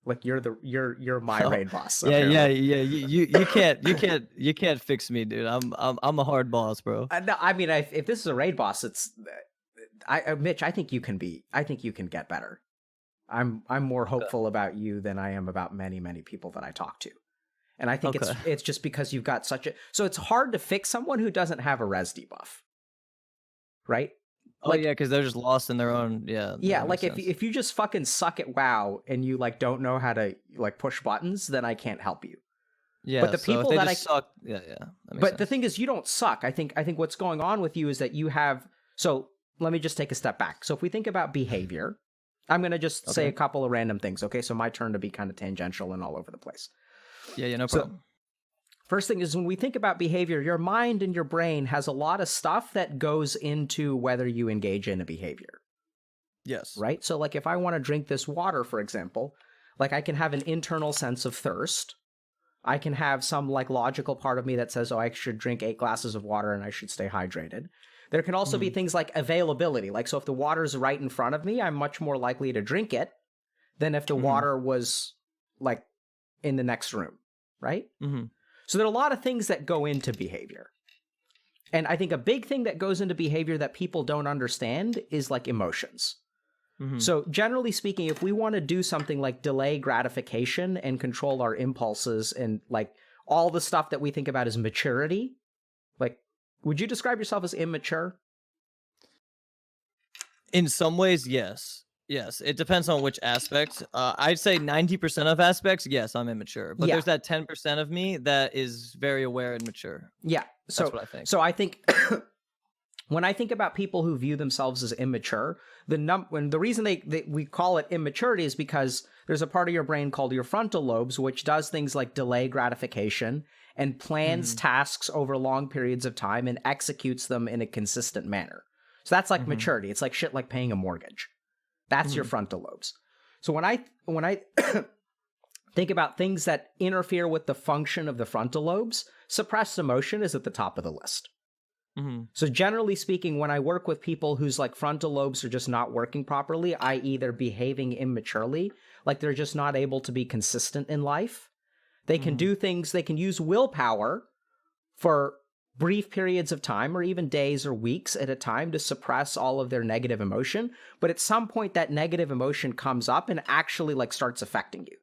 like you're my raid boss. Yeah. You can't fix me, dude. I'm a hard boss, bro. No, I mean, if this is a raid boss, it's Mitch. I think you can get better. I'm more hopeful about you than I am about many people that I talk to. And I think it's just because you've got so it's hard to fix someone who doesn't have a res debuff, right? Like, yeah, because they're just lost in their own. Yeah, like if you just fucking suck at WoW and you like don't know how to like push buttons, then I can't help you. Yeah, but the people that suck. Yeah. But the thing is, you don't suck. I think what's going on with you is that you have. So let me just take a step back. So if we think about behavior, I'm gonna just say a couple of random things. Okay, so my turn to be kind of tangential and all over the place. Yeah, no problem. So, first thing is when we think about behavior, your mind and your brain has a lot of stuff that goes into whether you engage in a behavior. Yes. Right? So like if I want to drink this water, for example, like I can have an internal sense of thirst. I can have some like logical part of me that says, oh, I should drink 8 glasses of water and I should stay hydrated. There can also be things like availability. Like, so if the water's right in front of me, I'm much more likely to drink it than if the water was like in the next room, right? So there are a lot of things that go into behavior. And I think a big thing that goes into behavior that people don't understand is like emotions. So generally speaking, if we want to do something like delay gratification and control our impulses and like all the stuff that we think about as maturity, like, would you describe yourself as immature? In some ways, yes. Yes, it depends on which aspect. I'd say 90% of aspects, yes, I'm immature. But there's that 10% of me that is very aware and mature. Yeah. So, that's what I think. So I think when I think about people who view themselves as immature, the reason we call it immaturity is because there's a part of your brain called your frontal lobes, which does things like delay gratification and plans tasks over long periods of time and executes them in a consistent manner. So that's like maturity. It's like shit like paying a mortgage. That's your frontal lobes. So when I think about things that interfere with the function of the frontal lobes, suppressed emotion is at the top of the list. So generally speaking, when I work with people whose like frontal lobes are just not working properly, i.e. they're behaving immaturely, like they're just not able to be consistent in life, they can do things, they can use willpower for brief periods of time or even days or weeks at a time to suppress all of their negative emotion. But at some point that negative emotion comes up and actually like starts affecting you.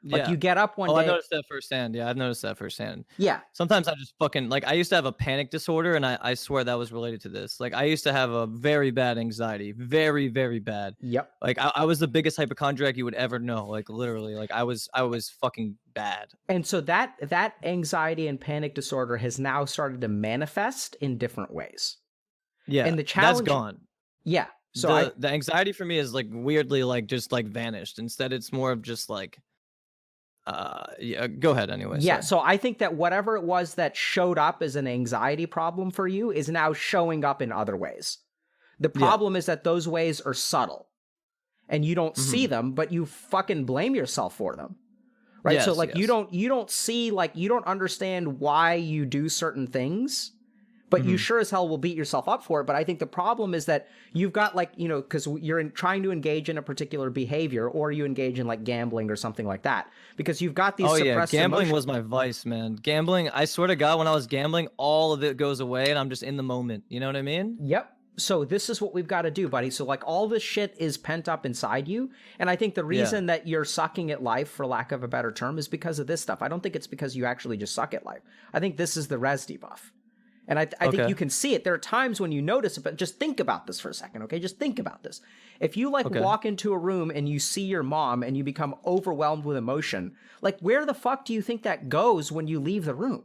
Like you get up one day. I noticed that firsthand. Yeah, I've noticed that firsthand. Yeah. Sometimes I just fucking like I used to have a panic disorder and I swear that was related to this. Like I used to have a very bad anxiety. Very, very bad. Yep. Like I was the biggest hypochondriac you would ever know. Like literally. Like I was fucking bad. And so that anxiety and panic disorder has now started to manifest in different ways. Yeah. And the challenge that's gone. Yeah. So the anxiety for me is like weirdly like just like vanished. Instead it's more of just like yeah, go ahead anyway. Yeah, so I think that whatever it was that showed up as an anxiety problem for you is now showing up in other ways. The problem is that those ways are subtle and you don't see them, but you fucking blame yourself for them. Right? Yes, so like you don't see, like you don't understand why you do certain things, but you sure as hell will beat yourself up for it. But I think the problem is that you've got like, you know, because you're trying to engage in a particular behavior or you engage in like gambling or something like that because you've got these suppressed gambling emotions. was my vice, man. Gambling, I swear to God, when I was gambling, all of it goes away and I'm just in the moment. You know what I mean? Yep. So this is what we've got to do, buddy. So like all this shit is pent up inside you. And I think the reason that you're sucking at life, for lack of a better term, is because of this stuff. I don't think it's because you actually just suck at life. I think this is the res debuff. And I think you can see it. There are times when you notice it, but just think about this for a second, okay? Just think about this. If you like walk into a room and you see your mom and you become overwhelmed with emotion, like where the fuck do you think that goes when you leave the room?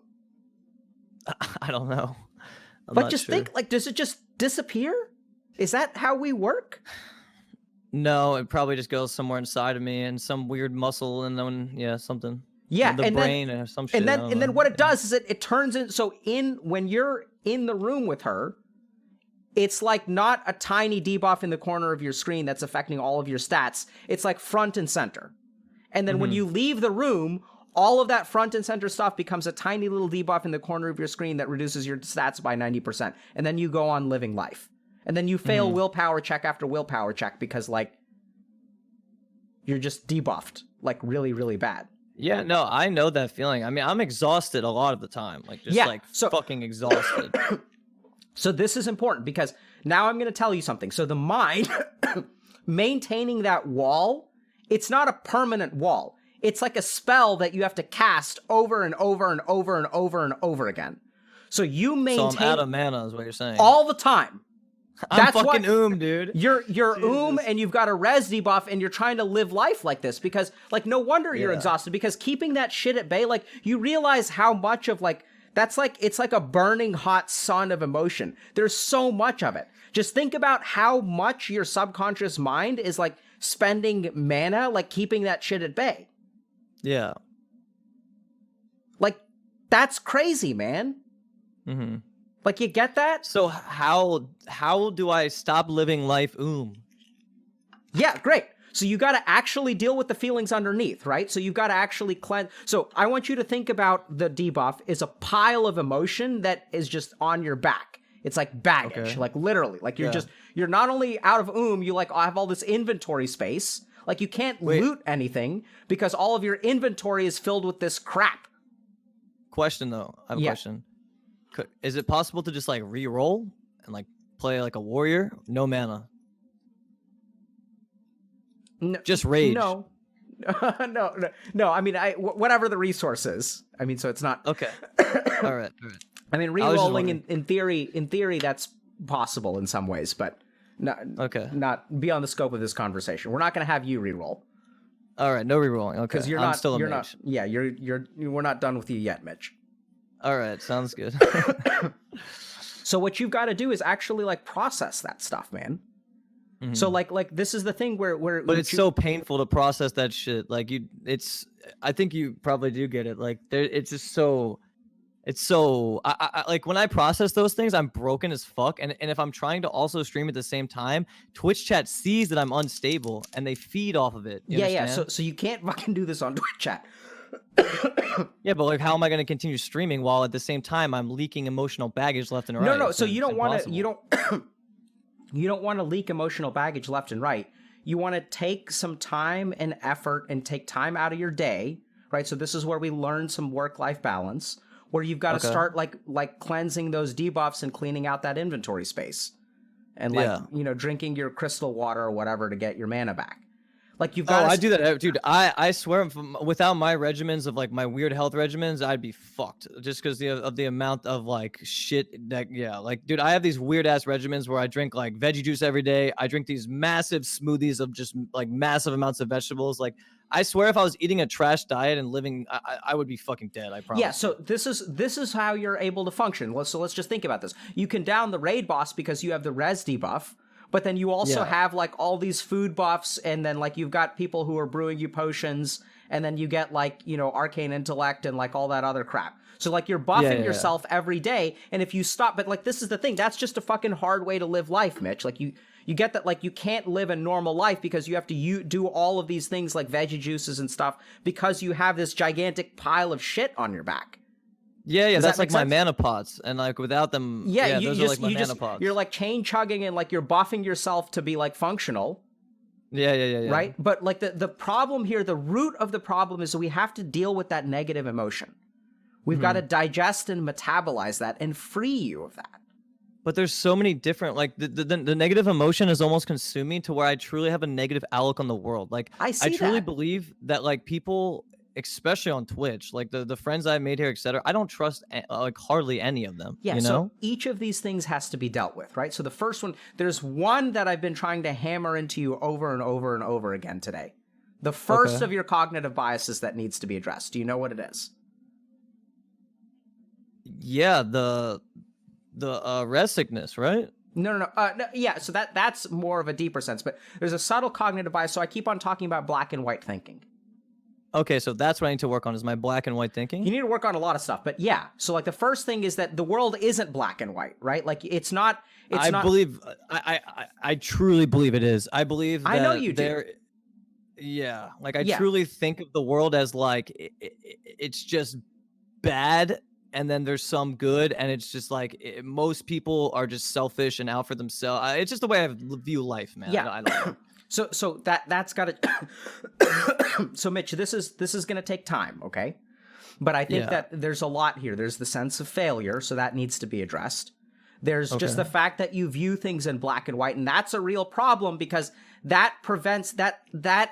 I don't know. But just think, like, does it just disappear? Is that how we work? No, it probably just goes somewhere inside of me and some weird muscle and then something. Yeah, the brain or some shit. And then what it does is it turns in. So when you're in the room with her, it's like not a tiny debuff in the corner of your screen that's affecting all of your stats. It's like front and center. And then when you leave the room, all of that front and center stuff becomes a tiny little debuff in the corner of your screen that reduces your stats by 90%. And then you go on living life. And then you fail willpower check after willpower check because, like, you're just debuffed, like, really, really bad. Yeah, no, I know that feeling. I mean, I'm exhausted a lot of the time. Like, just fucking exhausted. So this is important because now I'm going to tell you something. So the mind, maintaining that wall, it's not a permanent wall. It's like a spell that you have to cast over and over and over and over and over again. So you maintain... So I'm out of mana is what you're saying. All the time. I'm fucking dude. You're and you've got a res debuff and you're trying to live life like this because, like, no wonder you're exhausted because keeping that shit at bay, like, you realize how much of, like, that's like, it's like a burning hot sun of emotion. There's so much of it. Just think about how much your subconscious mind is, like, spending mana, like, keeping that shit at bay. Yeah. Like, that's crazy, man. Mm-hmm. Like, you get that? So how do I stop living life? Yeah, great. So you got to actually deal with the feelings underneath, right? So you've got to actually cleanse. So I want you to think about the debuff is a pile of emotion that is just on your back. It's like baggage, like literally. Like you're not only out of you like have all this inventory space. Like you can't loot anything because all of your inventory is filled with this crap. Question though, I have a question. Is it possible to just like re-roll and like play like a warrior? No mana. No, just rage. No. No. I mean, whatever the resource is. I mean, so it's not okay. All right. I mean, re-rolling in theory, that's possible in some ways, but not beyond the scope of this conversation. We're not going to have you re-roll. All right, no re-rolling. Okay, because I'm still a mage. Yeah, we're not done with you yet, Mitch. All right, sounds good. So what you've got to do is actually like process that stuff, man. Mm-hmm. So like this is the thing where but it's so painful to process that shit. Like I think you probably do get it. Like it's just so. It's so I like when I process those things, I'm broken as fuck. And if I'm trying to also stream at the same time, Twitch chat sees that I'm unstable and they feed off of it. Yeah. So you can't fucking do this on Twitch chat. Yeah, but like, how am I going to continue streaming while at the same time I'm leaking emotional baggage left and right? No. So you don't want to. You don't want to leak emotional baggage left and right. You want to take some time and effort and take time out of your day, right? So this is where we learn some work-life balance. Where you've got to start like cleansing those debuffs and cleaning out that inventory space, and drinking your crystal water or whatever to get your mana back. Like you've got. I do that, dude. I swear, without my regimens of like my weird health regimens, I'd be fucked. Just because of the amount of like shit that like dude, I have these weird ass regimens where I drink like veggie juice every day. I drink these massive smoothies of just like massive amounts of vegetables. Like I swear, if I was eating a trash diet and living, I would be fucking dead. I promise. Yeah. So this is how you're able to function. So let's just think about this. You can down the raid boss because you have the res debuff. But then you also have like all these food buffs, and then like you've got people who are brewing you potions, and then you get like, arcane intellect and like all that other crap. So like you're buffing yourself every day, and if you stop, but like this is the thing, that's just a fucking hard way to live life, Mitch. Like you get that, like you can't live a normal life because you have to do all of these things like veggie juices and stuff because you have this gigantic pile of shit on your back. Yeah, that's like my mana pots, and like without them, those are like my mana pots. You're like chain chugging and like you're buffing yourself to be like functional. Yeah. Right, but like the problem here, the root of the problem is that we have to deal with that negative emotion. We've got to digest and metabolize that and free you of that. But there's so many different, like the negative emotion is almost consuming to where I truly have a negative outlook on the world. Like I truly believe that like people especially on Twitch, like the friends I made here, etc. I don't trust like hardly any of them. Yeah, you know? so each of these things has to be dealt with, right? So the first one, there's one that I've been trying to hammer into you over and over and over again today. The first of your cognitive biases that needs to be addressed. Do you know what it is? Yeah, the rest sickness, right? No. Yeah, so that's more of a deeper sense, but there's a subtle cognitive bias. So I keep on talking about black and white thinking. Okay, so that's what I need to work on is my black and white thinking. You need to work on a lot of stuff, but yeah. So like the first thing is that the world isn't black and white, right? Like it's not. I believe. I truly believe it is. I believe. That I know you do. Yeah, like I truly think of the world as like it's just bad. And then there's some good, and it's just like most people are just selfish and out for themselves. It's just the way I view life, man. Yeah. I don't know. So that's got to. So Mitch, this is going to take time, okay? But I think that there's a lot here. There's the sense of failure, so that needs to be addressed. There's just the fact that you view things in black and white, and that's a real problem because that prevents that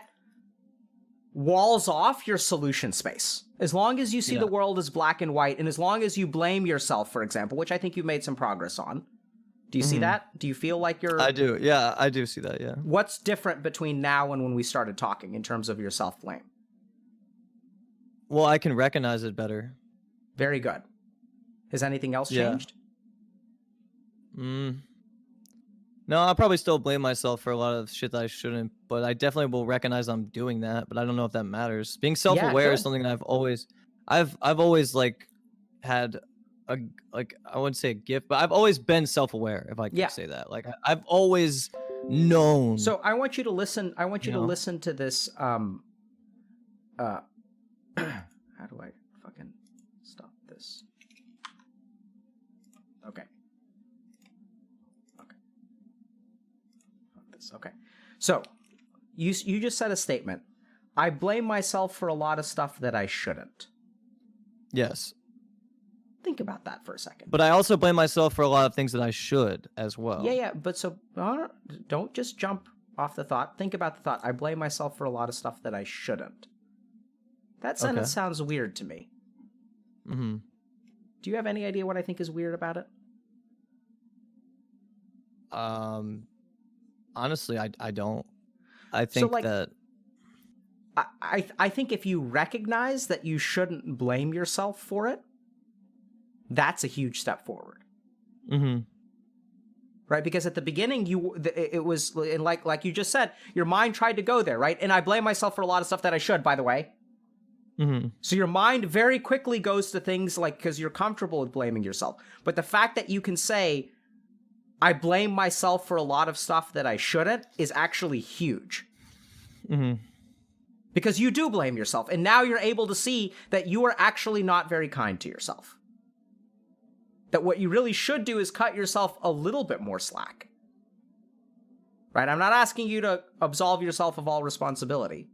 walls off your solution space. As long as you see the world as black and white, and as long as you blame yourself, for example, which I think you've made some progress on. Do you see that? Do you feel like you're... I do. Yeah, I do see that, yeah. What's different between now and when we started talking in terms of your self-blame? Well, I can recognize it better. Very good. Has anything else changed? No, I'll probably still blame myself for a lot of shit that I shouldn't, but I definitely will recognize I'm doing that, but I don't know if that matters. Being self-aware is something that I've always like had a, like, I wouldn't say a gift, but I've always been self-aware, if I can say that. Like I've always known. So I want you to listen. I want you to listen to this. How do I fucking stop this? Okay. Okay. So you just said a statement. I blame myself for a lot of stuff that I shouldn't. Yes. Think about that for a second. But I also blame myself for a lot of things that I should as well. Yeah. But so don't just jump off the thought. Think about the thought. I blame myself for a lot of stuff that I shouldn't. That sentence sounds weird to me. Mm-hmm. Do you have any idea what I think is weird about it? Honestly, I don't. I think that... I think if you recognize that you shouldn't blame yourself for it, that's a huge step forward. Mm-hmm. Right? Because at the beginning, it was, and like you just said, your mind tried to go there, right? And I blame myself for a lot of stuff that I should, by the way. Mm-hmm. So your mind very quickly goes to things like, because you're comfortable with blaming yourself. But the fact that you can say, I blame myself for a lot of stuff that I shouldn't is actually huge. Mm-hmm. Because you do blame yourself. And now you're able to see that you are actually not very kind to yourself. That what you really should do is cut yourself a little bit more slack. Right? I'm not asking you to absolve yourself of all responsibility.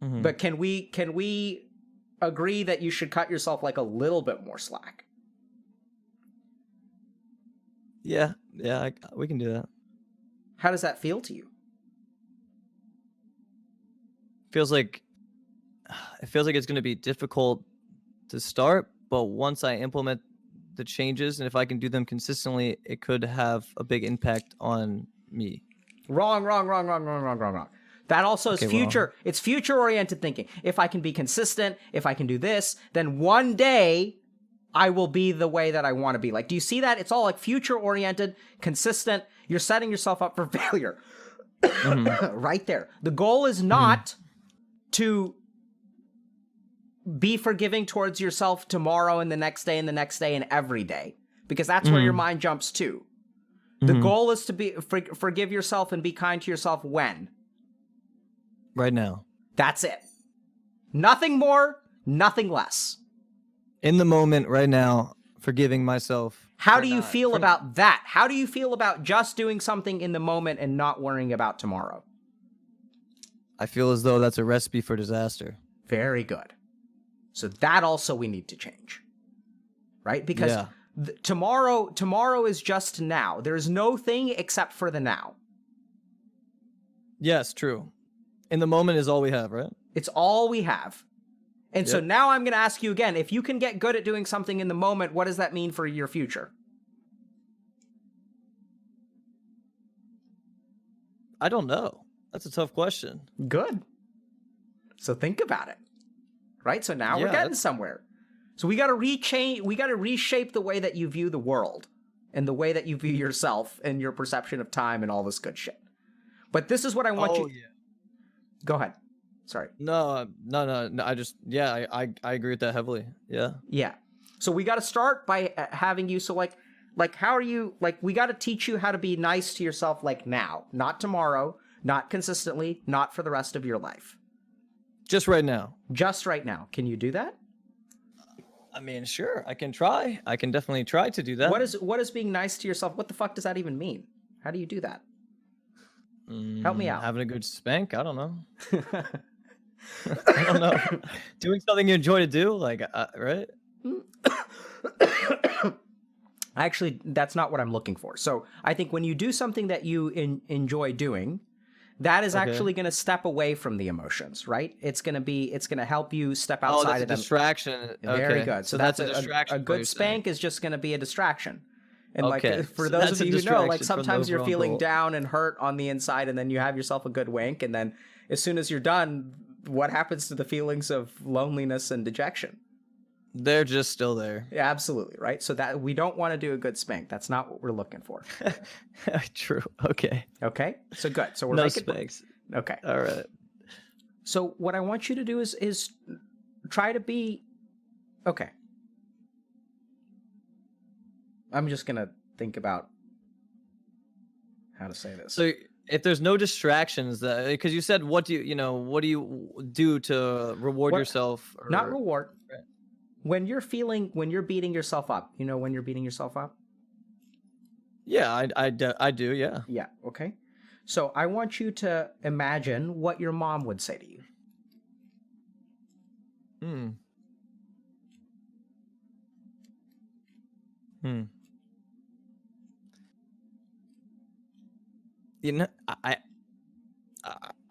Mm-hmm. But can we agree that you should cut yourself like a little bit more slack? Yeah, we can do that. How does that feel to you? It feels like it's going to be difficult to start, but once I implement the changes and if I can do them consistently, it could have a big impact on me. Wrong. That also is future. Wrong. It's future-oriented thinking. If I can be consistent, if I can do this, then one day I will be the way that I want to be. Like, do you see that? It's all like future-oriented, consistent. You're setting yourself up for failure. Mm-hmm. Right there. The goal is not to be forgiving towards yourself tomorrow and the next day and the next day and every day, because that's where your mind jumps to. The goal is to forgive yourself and be kind to yourself when? Right now. That's it. Nothing more, nothing less. In the moment, right now, forgiving myself. How do you feel about that? How do you feel about just doing something in the moment and not worrying about tomorrow? I feel as though that's a recipe for disaster. Very good. So that also we need to change. Right? Because tomorrow is just now. There's no thing except for the now. Yes, true. In the moment is all we have, right? It's all we have. And so now I'm going to ask you again, if you can get good at doing something in the moment, what does that mean for your future? I don't know. That's a tough question. Good. So think about it. Right? So now we're getting somewhere. So we got to reshape the way that you view the world and the way that you view yourself and your perception of time and all this good shit. But this is what I want you. Yeah. Go ahead. Sorry. No. I just, I agree with that heavily. Yeah. Yeah. So we got to start by having you. So like, how are you, like, we got to teach you how to be nice to yourself, like now, not tomorrow, not consistently, not for the rest of your life. Just right now. Just right now. Can you do that? I mean, sure, I can try. I can definitely try to do that. What is being nice to yourself? What the fuck does that even mean? How do you do that? Help me out. Having a good spank? I don't know. I don't know. Doing something you enjoy to do, like, right? Actually, that's not what I'm looking for. So I think when you do something that you enjoy doing, that is actually going to step away from the emotions, right? It's going to help you step outside of them. Distraction. Very good. So that's a distraction. A good spank is just going to be a distraction. And like, for those of you who know, like sometimes you're feeling down and hurt on the inside, and then you have yourself a good wink, and then as soon as you're done, what happens to the feelings of loneliness and dejection? They're just still there. Yeah, absolutely, right? So that we don't want to do a good spank. That's not what we're looking for. True. Okay. Okay. So good. So we're no making spanks. Okay. All right. So what I want you to do is try to be okay. I'm just gonna think about how to say this. So if there's no distractions, because you said, what do you do to reward yourself? Not reward. Right. When you're beating yourself up, when you're beating yourself up? Yeah, I do, yeah. Yeah, okay. So I want you to imagine what your mom would say to you.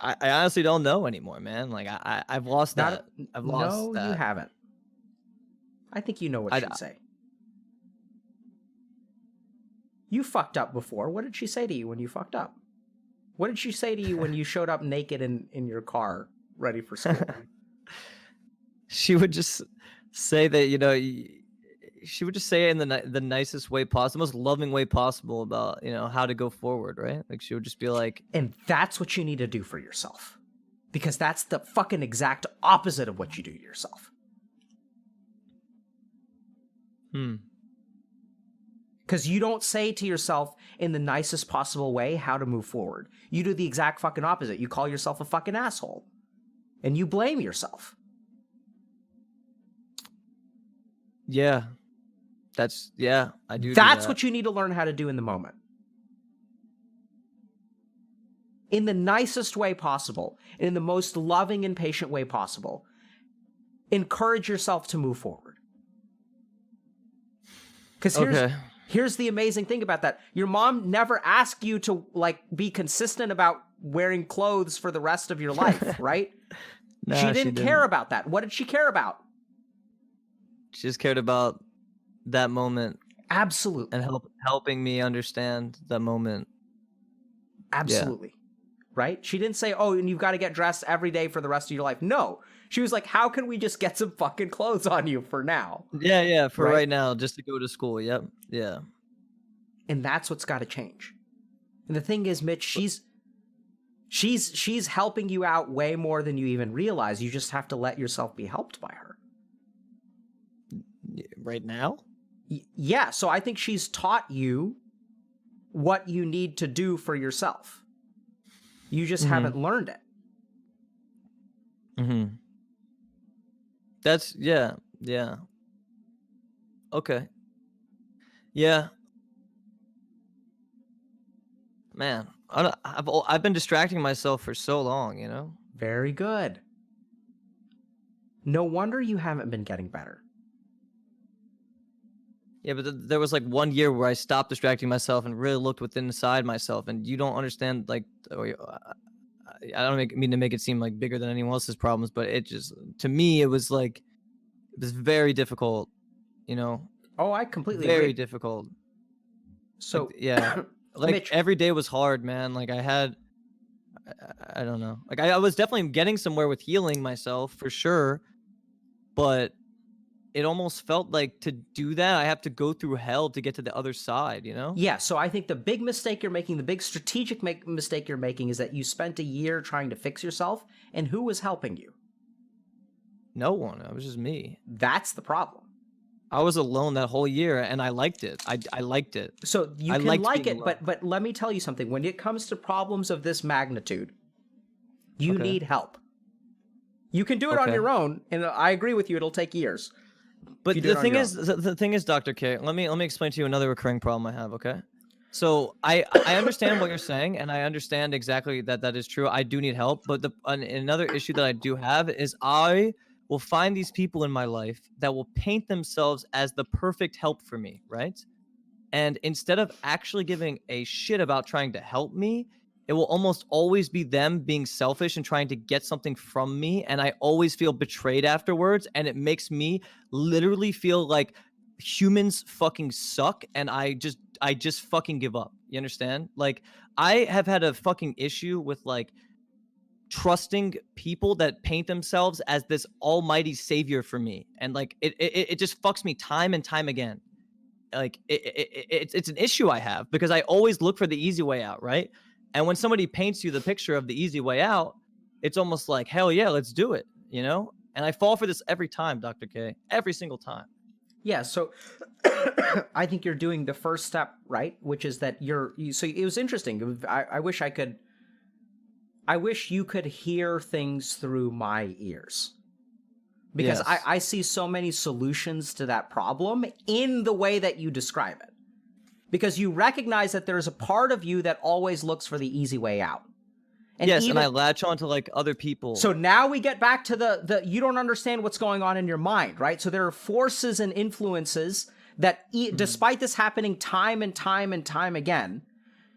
I honestly don't know anymore, man. Like I've lost that. I've lost that. No, you haven't. I think you know what she'd say. You fucked up before. What did she say to you when you fucked up? What did she say to you when you showed up naked in your car, ready for school? She would just say that, she would just say it in the nicest way possible, the most loving way possible about, how to go forward, right? Like she would just be like... And that's what you need to do for yourself. Because that's the fucking exact opposite of what you do to yourself. Because you don't say to yourself in the nicest possible way how to move forward. You do the exact fucking opposite. You call yourself a fucking asshole. And you blame yourself. Yeah. I do. That's what you need to learn how to do in the moment. In the nicest way possible, in the most loving and patient way possible. Encourage yourself to move forward. Because here's the amazing thing about that. Your mom never asked you to be consistent about wearing clothes for the rest of your life, right? No, she didn't care about that. What did she care about? She just cared about that moment. Absolutely. And helping me understand that moment. Absolutely. Yeah. Right? She didn't say, oh, and you've got to get dressed every day for the rest of your life. No. She was like, how can we just get some fucking clothes on you for now? Yeah, for right now, just to go to school. Yep. Yeah. And that's what's got to change. And the thing is, Mitch, she's helping you out way more than you even realize. You just have to let yourself be helped by her. Right now? Yeah, so I think she's taught you what you need to do for yourself. You just haven't learned it. That's, yeah. Okay. Yeah. Man, I've been distracting myself for so long, Very good. No wonder you haven't been getting better. Yeah, but there was 1 year where I stopped distracting myself and really looked inside myself, and you don't understand, I don't mean to make it seem like bigger than anyone else's problems, but it just, to me, it was like, it was very difficult, you know, Oh, I completely very agree. difficult. Like, So, yeah, like Mitch, every day was hard, man. Like I don't know. Like I was definitely getting somewhere with healing myself for sure, but it almost felt like to do that, I have to go through hell to get to the other side, you know? yeah, so I think the big mistake you're making, the big strategic mistake you're making is that you spent a year trying to fix yourself, and who was helping you? No one. It was just me. That's the problem. I was alone that whole year, and I liked it. I liked it. So you I can liked like being it, alone. but let me tell you something. When it comes to problems of this magnitude, you Okay. need help. You can do it on Okay. your own, and I agree with you, it'll take years. But you do it on your the thing is, Dr. K, let me explain to you another recurring problem I have, okay? So I understand what you're saying, and I understand exactly that is true. I do need help, but another issue that I do have is I will find these people in my life that will paint themselves as the perfect help for me, right? And instead of actually giving a shit about trying to help me, it will almost always be them being selfish and trying to get something from me. And I always feel betrayed afterwards. And it makes me literally feel like humans fucking suck. And I just fucking give up. You understand? Like, I have had a fucking issue with like trusting people that paint themselves as this almighty savior for me. And like, it just fucks me time and time again. Like it's an issue I have because I always look for the easy way out, right? And when somebody paints you the picture of the easy way out, it's almost like, hell yeah, let's do it, you know? And I fall for this every time, Dr. K, every single time. Yeah, so I think you're doing the first step right, which is that so it was interesting. I wish you could hear things through my ears. Because Yes. I see so many solutions to that problem in the way that you describe it. Because you recognize that there's a part of you that always looks for the easy way out. And and I latch on to like other people. So now we get back to the you don't understand what's going on in your mind, right? So there are forces and influences that despite this happening time and time and time again,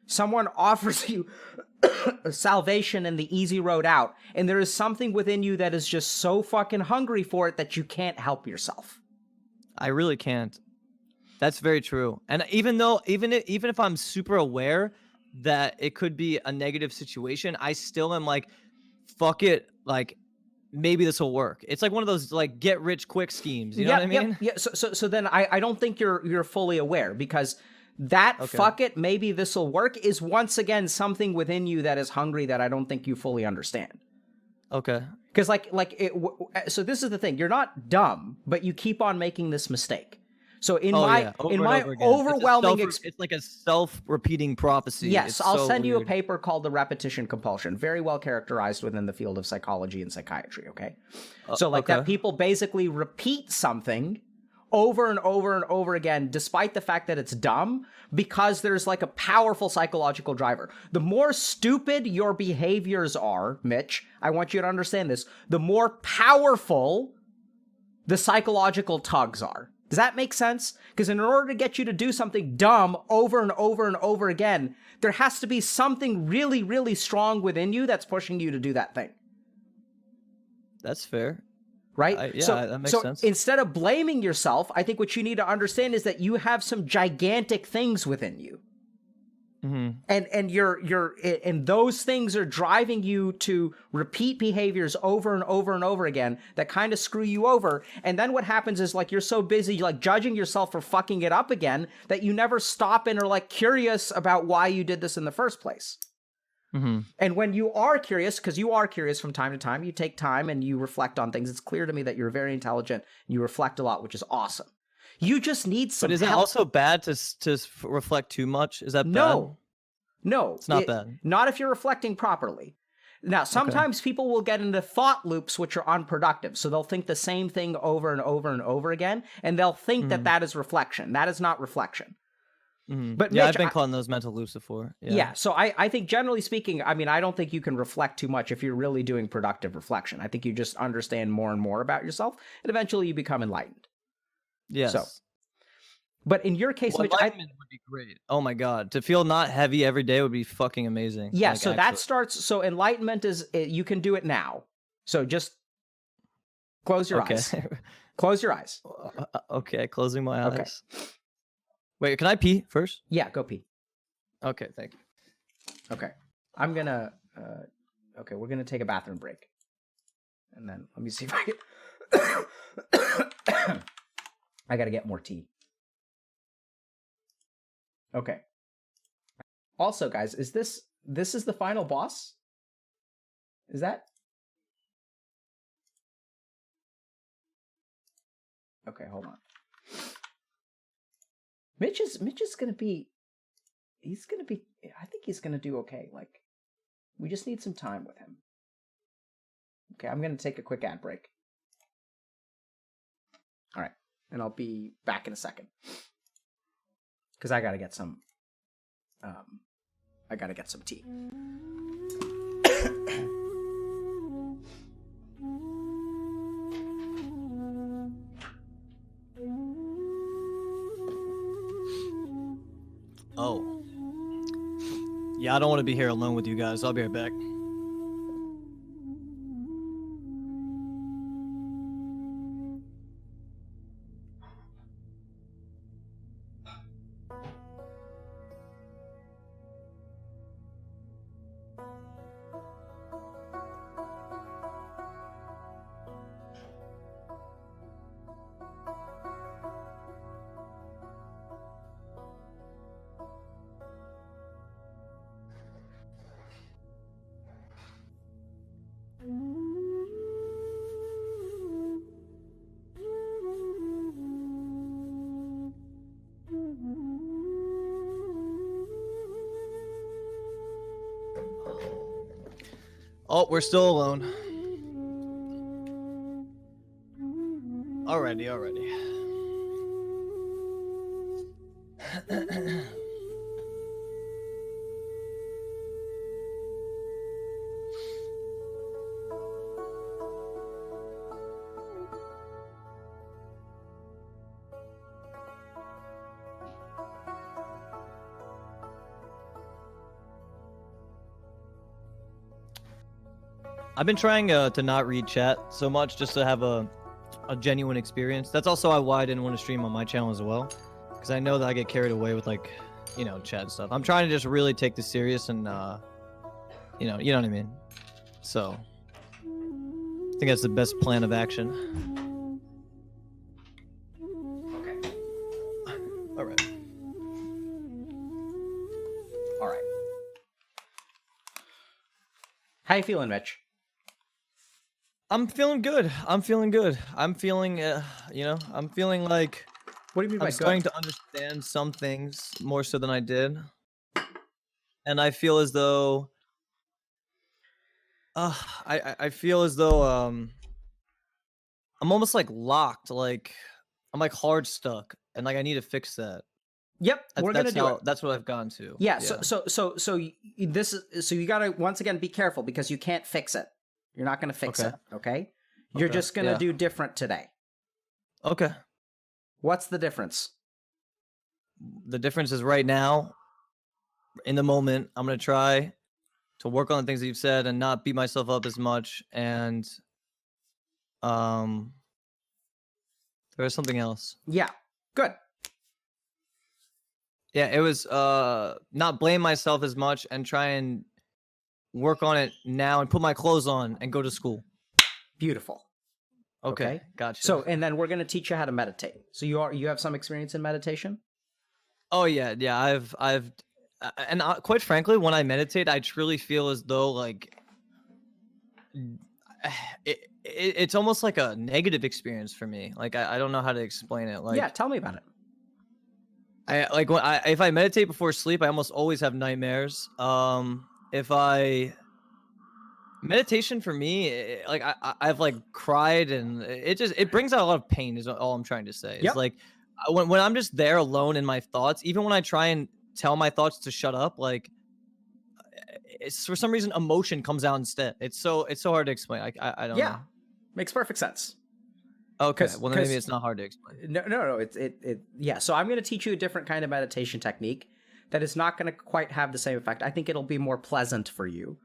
someone offers you salvation and the easy road out, and there is something within you that is just so fucking hungry for it that you can't help yourself. I really can't. That's very true. And even if I'm super aware that it could be a negative situation, I still am like, fuck it, like maybe this will work. It's like one of those like get rich quick schemes. You know what I mean? Yeah. So then I don't think you're fully aware, because that fuck it, maybe this will work is once again something within you that is hungry that I don't think you fully understand. Okay. Because so this is the thing: you're not dumb, but you keep on making this mistake. So in my overwhelming it's like a self-repeating prophecy. Yes, It's I'll so send you a weird. paper called The Repetition Compulsion, very well characterized within the field of psychology and psychiatry, okay? So that people basically repeat something over and over and over again, despite the fact that it's dumb, because there's like a powerful psychological driver. The more stupid your behaviors are, Mitch, I want you to understand this, the more powerful the psychological tugs are. Does that make sense? Because in order to get you to do something dumb over and over and over again, there has to be something really, really strong within you that's pushing you to do that thing. That's fair. Right? That makes sense. So instead of blaming yourself, I think what you need to understand is that you have some gigantic things within you. Mm-hmm. And those things are driving you to repeat behaviors over and over and over again that kind of screw you over. And then what happens is like you're so busy like judging yourself for fucking it up again that you never stop and are like curious about why you did this in the first place. Mm-hmm. And when you are curious, because you are curious from time to time, you take time and you reflect on things. It's clear to me that you're very intelligent and you reflect a lot, which is awesome. You just need some But is it also bad to reflect too much? Is that bad? No, it's not bad. Not if you're reflecting properly. Now, sometimes people will get into thought loops which are unproductive. So they'll think the same thing over and over and over again, and they'll think that is reflection. That is not reflection. Mm-hmm. But yeah, Mitch, I've been caught in those mental loops before. Yeah, so I think generally speaking, I mean, I don't think you can reflect too much if you're really doing productive reflection. I think you just understand more and more about yourself, and eventually you become enlightened. Yes. But in your case, Well, Mitch, enlightenment would be great. Oh my god, to feel not heavy every day would be fucking amazing. yeah. Like, So actually. that starts. So enlightenment is you can do it now. So just close your eyes. Close your eyes. Okay, closing my Okay. eyes. Wait, can I pee first? Yeah, go pee. Okay, thank you. Okay, I'm gonna. Okay, we're gonna take a bathroom break, and then let me see if I can. I gotta get more tea. Okay. Also, guys, is this is the final boss? Is that? Okay, hold on. Mitch is gonna be. He's gonna be. I think he's gonna do okay. Like, we just need some time with him. Okay, I'm gonna take a quick ad break. All right, and I'll be back in a second because I gotta get some. I gotta get some tea. Oh. Yeah, I don't want to be here alone with you guys. I'll be right back. Oh, we're still alone. Alrighty. I've been trying to not read chat so much just to have a genuine experience. That's also why I didn't want to stream on my channel as well, because I know that I get carried away with, like, you know, chat stuff. I'm trying to just really take this serious and you know what I mean. So I think that's the best plan of action. Okay. All right. All right. How you feeling, Mitch? I'm feeling good. I'm feeling, you know, I'm feeling like What do you mean by I'm starting to understand some things more so than I did. And I feel as though I feel as though I'm almost like locked, like I'm like hard stuck, and like I need to fix that. Yep, we're gonna do it. That's what I've gone to. Yeah. So you gotta once again be careful because you can't fix it. You're not gonna fix it. Okay. You're just gonna do different today. Okay. What's the difference? The difference is right now, in the moment, I'm gonna try to work on the things that you've said and not beat myself up as much. And there was something else. Yeah. Good. Yeah, it was not blame myself as much and try and work on it now and put my clothes on and go to school. Beautiful. Okay. Gotcha. So, and then we're gonna teach you how to meditate. So you have some experience in meditation? Oh yeah. I've and quite frankly, when I meditate, I truly feel as though like it's almost like a negative experience for me. Like I don't know how to explain it. Like, yeah, tell me about it. If I meditate before sleep, I almost always have nightmares. Meditation for me, I've like cried, and it brings out a lot of pain. Is all I'm trying to say. It's like when I'm just there alone in my thoughts, even when I try and tell my thoughts to shut up, like it's for some reason emotion comes out instead. It's so hard to explain. I don't know. Makes perfect sense. Okay. Well, then maybe it's not hard to explain. No. Yeah. So I'm going to teach you a different kind of meditation technique that is not going to quite have the same effect. I think it'll be more pleasant for you.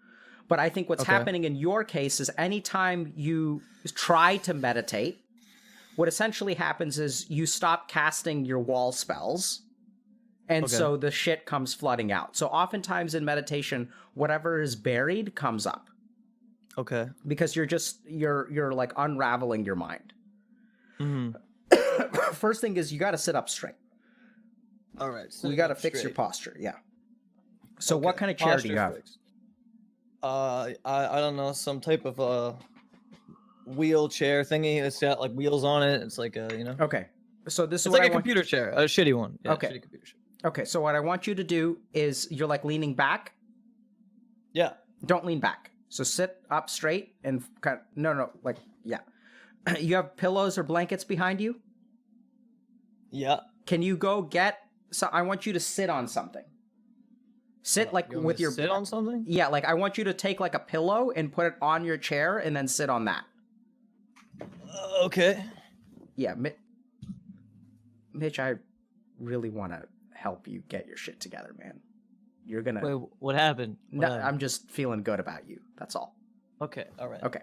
But I think what's happening in your case is anytime you try to meditate, what essentially happens is you stop casting your wall spells. And so the shit comes flooding out. So oftentimes in meditation, whatever is buried comes up. Okay. Because you're like unraveling your mind. First thing is you got to sit up straight. All right. So you got to fix your posture. Yeah. So what kind of chair do you have? I don't know, some type of wheelchair thingy. It's got like wheels on it. It's like a, you know. Okay. So this is it's what like a computer chair, a shitty one. Yeah, okay. Shitty computer chair. Okay. So what I want you to do is you're like leaning back. Yeah. Don't lean back. So sit up straight and kind of, like, yeah. You have pillows or blankets behind you? Yeah. Can you go get, so I want you to sit on something. Sit like with your... Sit on something? Yeah, like I want you to take like a pillow and put it on your chair and then sit on that. Okay. Yeah, Mitch, I really want to help you get your shit together, man. You're gonna... Wait, what happened? I'm just feeling good about you. That's all. Okay, all right. Okay.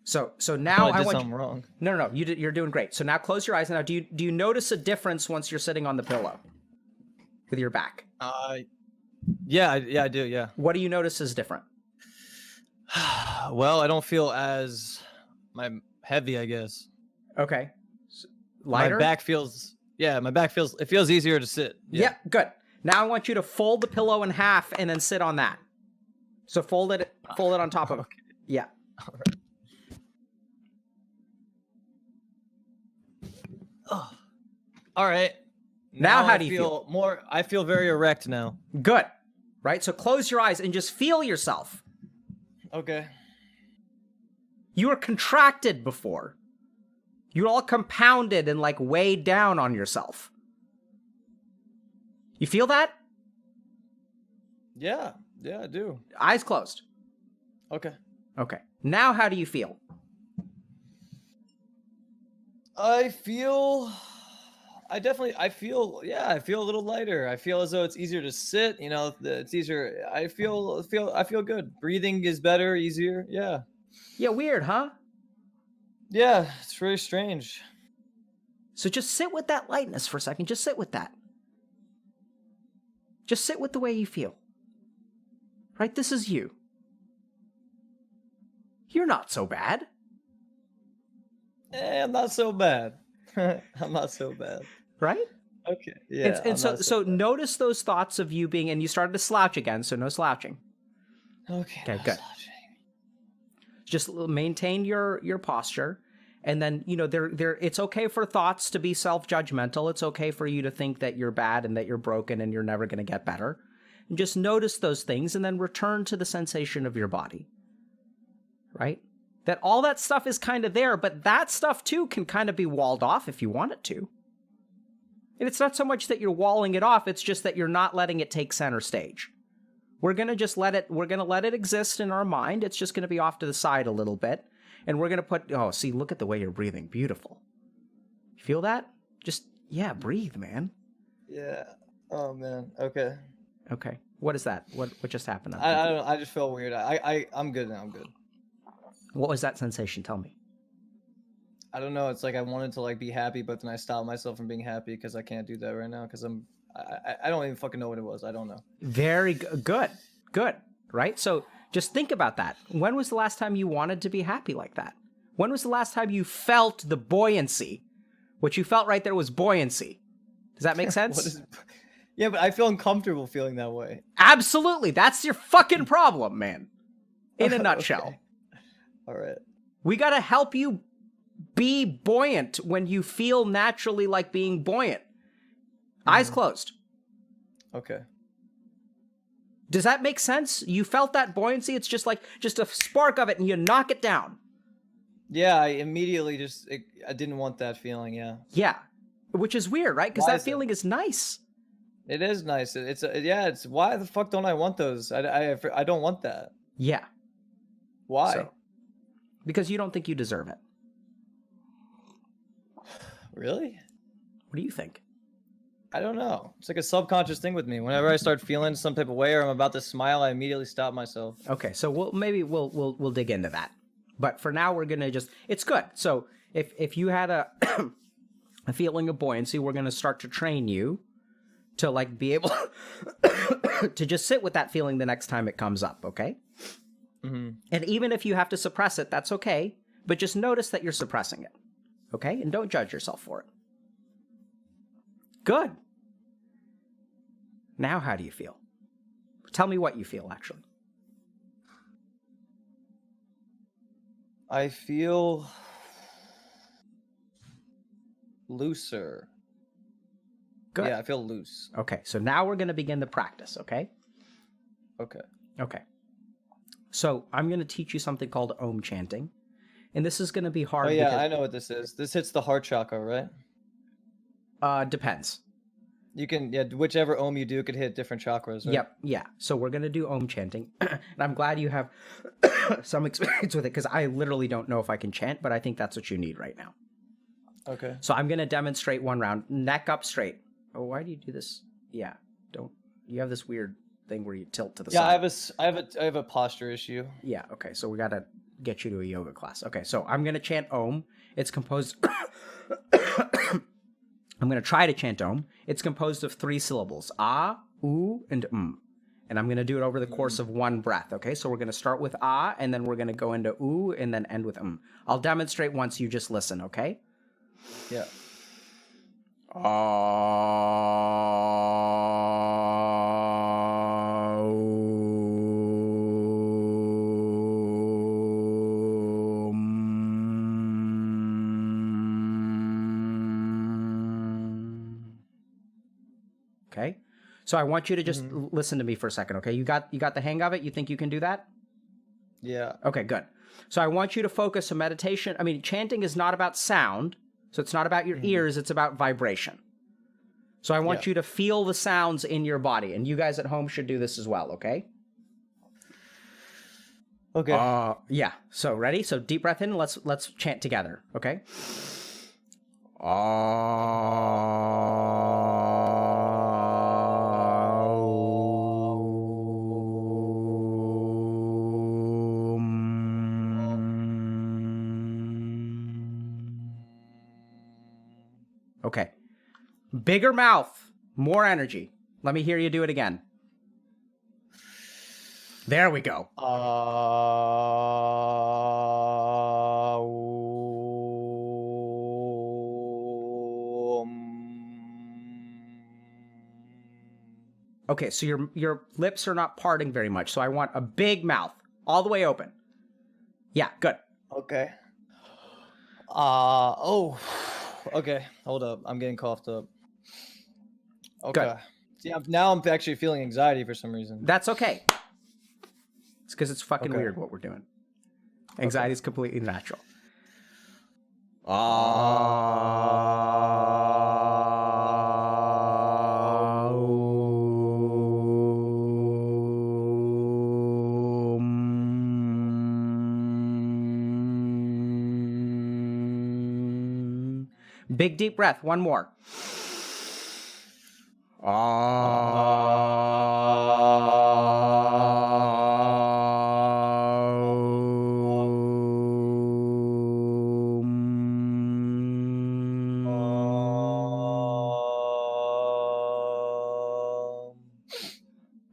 So now I did want something wrong. No. You're doing great. So now close your eyes. Now, do you notice a difference once you're sitting on the pillow with your back? Yeah, I do. Yeah. What do you notice is different? Well, I don't feel as heavy, I guess. Okay. Lighter. My back feels. Yeah, it feels easier to sit. Yeah, good. Now I want you to fold the pillow in half and then sit on that. So fold it on top of. Okay. Yeah. All right. Oh. All right. Now how do you feel? I feel very erect now. Good. Right? So close your eyes and just feel yourself. Okay. You were contracted before. You're all compounded and like weighed down on yourself. You feel that? Yeah, I do. Eyes closed. Okay. Okay. Now how do you feel? I feel a little lighter. I feel as though it's easier to sit, you know, it's easier. I feel good. Breathing is better, easier. Yeah. Yeah, weird, huh? Yeah, it's very strange. So just sit with that lightness for a second. Just sit with that. Just sit with the way you feel. Right? This is you. You're not so bad. I'm not so bad. I'm not so bad. Right? Okay. Yeah. And so notice those thoughts of you being, and you started to slouch again, so no slouching. Okay. Okay, good. Just maintain your posture. And then, you know, it's okay for thoughts to be self-judgmental. It's okay for you to think that you're bad and that you're broken and you're never going to get better. And just notice those things and then return to the sensation of your body. Right? That all that stuff is kind of there, but that stuff too can kind of be walled off if you want it to. And it's not so much that you're walling it off, it's just that you're not letting it take center stage. We're going to let it exist in our mind. It's just going to be off to the side a little bit. And we're going to see, look at the way you're breathing. Beautiful. You feel that? Just, yeah, breathe, man. Yeah. Oh, man. Okay. Okay. What is that? What just happened? I don't know. I just felt weird. I'm good now. I'm good. What was that sensation? Tell me. I don't know. It's like I wanted to like be happy, but then I stopped myself from being happy because I can't do that right now because I don't even fucking know what it was. I don't know. Very good. Right? So just think about that. When was the last time you wanted to be happy like that? When was the last time you felt the buoyancy? What you felt right there was buoyancy. Does that make sense? Yeah, but I feel uncomfortable feeling that way. Absolutely. That's your fucking problem, man. In a nutshell. Okay. All right. We got to help you be buoyant when you feel naturally like being buoyant. Eyes closed. Okay. Does that make sense? You felt that buoyancy? It's just a spark of it and you knock it down. Yeah, I immediately I didn't want that feeling, yeah. Yeah. Which is weird, right? Because that feeling is nice. It is nice. It's why the fuck don't I want those? I don't want that. Yeah. Why? Because you don't think you deserve it. Really? What do you think? I don't know. It's like a subconscious thing with me. Whenever I start feeling some type of way or I'm about to smile, I immediately stop myself. Okay, so we'll dig into that. But for now, we're gonna just, it's good. So if you had a a feeling of buoyancy, we're gonna start to train you to like be able to just sit with that feeling the next time it comes up. Okay. Mm-hmm. And even if you have to suppress it, that's okay. But just notice that you're suppressing it. Okay, and don't judge yourself for it. Good. Now, how do you feel? Tell me what you feel, actually. I feel looser. Good. Yeah, I feel loose. Okay, so now we're going to begin the practice, okay? Okay. Okay. So I'm going to teach you something called Om chanting. And this is going to be hard. Oh, yeah, because, I know what this is. This hits the heart chakra, right? Depends. You can, yeah, whichever Om you do could hit different chakras, right? Yep, yeah. So we're going to do Om chanting. And I'm glad you have some experience with it, because I literally don't know if I can chant, but I think that's what you need right now. Okay. So I'm going to demonstrate one round. Neck up straight. Oh, why do you do this? Yeah, don't. You have this weird thing where you tilt to the side. Yeah, I have a posture issue. Yeah, okay. So we got to get you to a yoga class. Okay, so I'm going to chant Om. It's composed... I'm going to try to chant Om. It's composed of 3 syllables. Ah, oo, and And I'm going to do it over the course of one breath, okay? So we're going to start with ah, and then we're going to go into oo, and then end with I'll demonstrate once, you just listen, okay? Yeah. Okay, so I want you to just listen to me for a second, okay? You got the hang of it? You think you can do that? Yeah. Okay, good. So I want you to focus on meditation. I mean, chanting is not about sound, so it's not about your ears, it's about vibration. So I want you to feel the sounds in your body, and you guys at home should do this as well, okay? Okay. Yeah. So ready? So deep breath in. Let's chant together, okay? Okay. Bigger mouth, more energy. Let me hear you do it again. There we go. Okay, so your lips are not parting very much, so I want a big mouth, all the way open. Yeah, good. Okay. Okay, hold up. I'm getting coughed up. Okay. Good. See, now I'm actually feeling anxiety for some reason. That's okay. It's because it's fucking Okay. weird what we're doing. Anxiety is completely natural. Big deep breath. One more.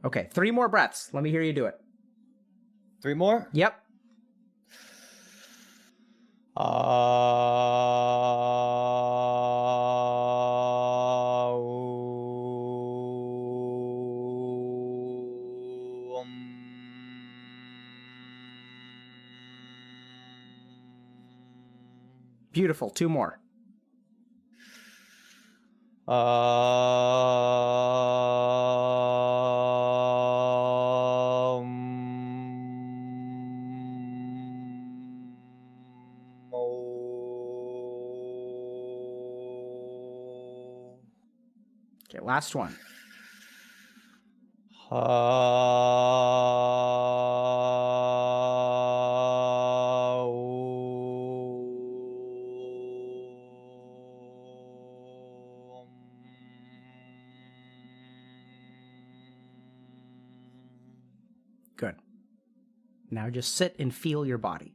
Okay, 3 more breaths. Let me hear you do it. 3 more? Yep. Beautiful. 2 more. Okay, last one. Good. Now just sit and feel your body.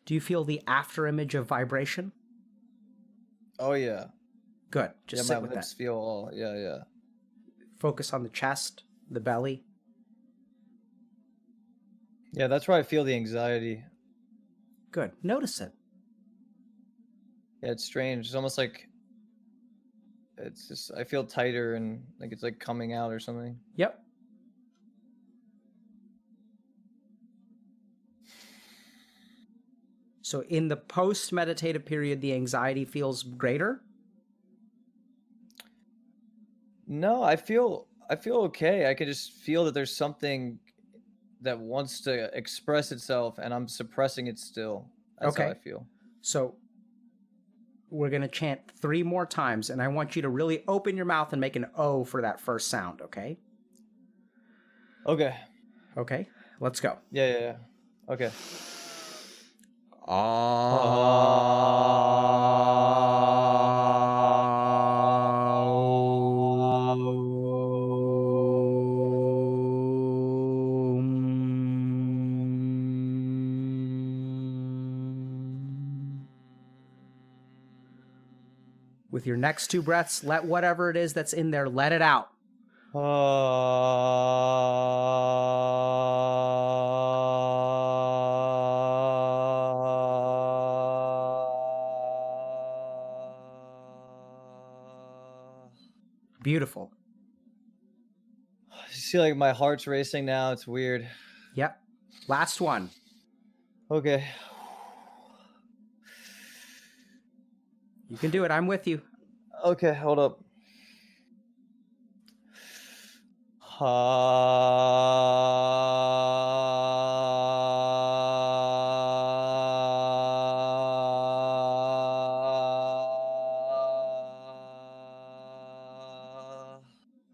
Do you feel the after image of vibration? Oh yeah. Good. Just sit with my lips that. feel all yeah. Focus on the chest, the belly. Yeah, that's where I feel the anxiety. Good. Notice it. Yeah, it's strange. It's almost like it's just I feel tighter and like it's like coming out or something. Yep. So in the post-meditative period, the anxiety feels greater? No, I feel okay. I can just feel that there's something that wants to express itself and I'm suppressing it still. That's how I feel. So we're going to chant 3 more times, and I want you to really open your mouth and make an O for that first sound, okay? Okay. Okay, let's go. Yeah. Okay. With your next 2 breaths, let whatever it is that's in there, let it out. Beautiful. I see like my heart's racing now. It's weird. Yep. Last one. Okay. You can do it. I'm with you. Okay, hold up.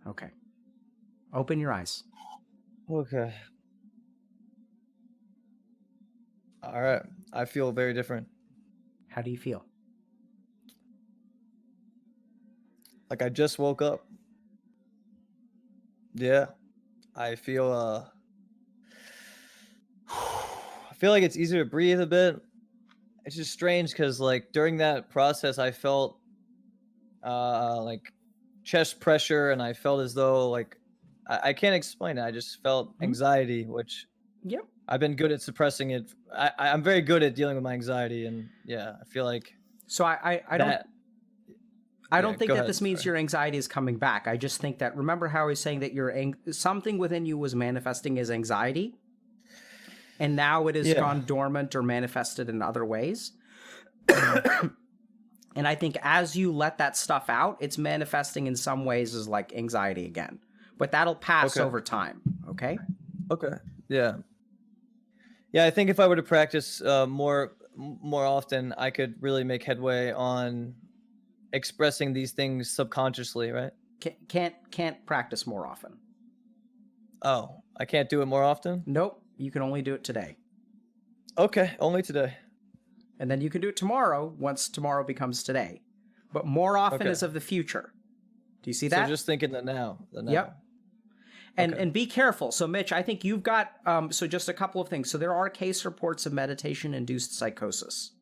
Okay. Open your eyes. Okay. All right. I feel very different. How do you feel? Like I just woke up. Yeah. I feel I feel like it's easier to breathe a bit. It's just strange because like during that process I felt like chest pressure and I felt as though like I can't explain it. I just felt anxiety, which Yep. I've been good at suppressing it. I'm very good at dealing with my anxiety, and yeah, I feel like So I don't think go that ahead, this means sorry. your anxiety is coming back. I just think that, remember how I was saying that something within you was manifesting as anxiety, and now it has gone dormant or manifested in other ways. And I think as you let that stuff out, it's manifesting in some ways as like anxiety again. But that'll pass over time, okay? Okay. Yeah. Yeah, I think if I were to practice more often, I could really make headway on expressing these things subconsciously, right? Can't practice more often. Oh, I can't do it more often? Nope, you can only do it today. Okay, only today. And then you can do it tomorrow once tomorrow becomes today. But more often is of the future. Do you see that? So just thinking the now. Yep. And be careful. So Mitch, I think you've got so just a couple of things. So there are case reports of meditation induced psychosis.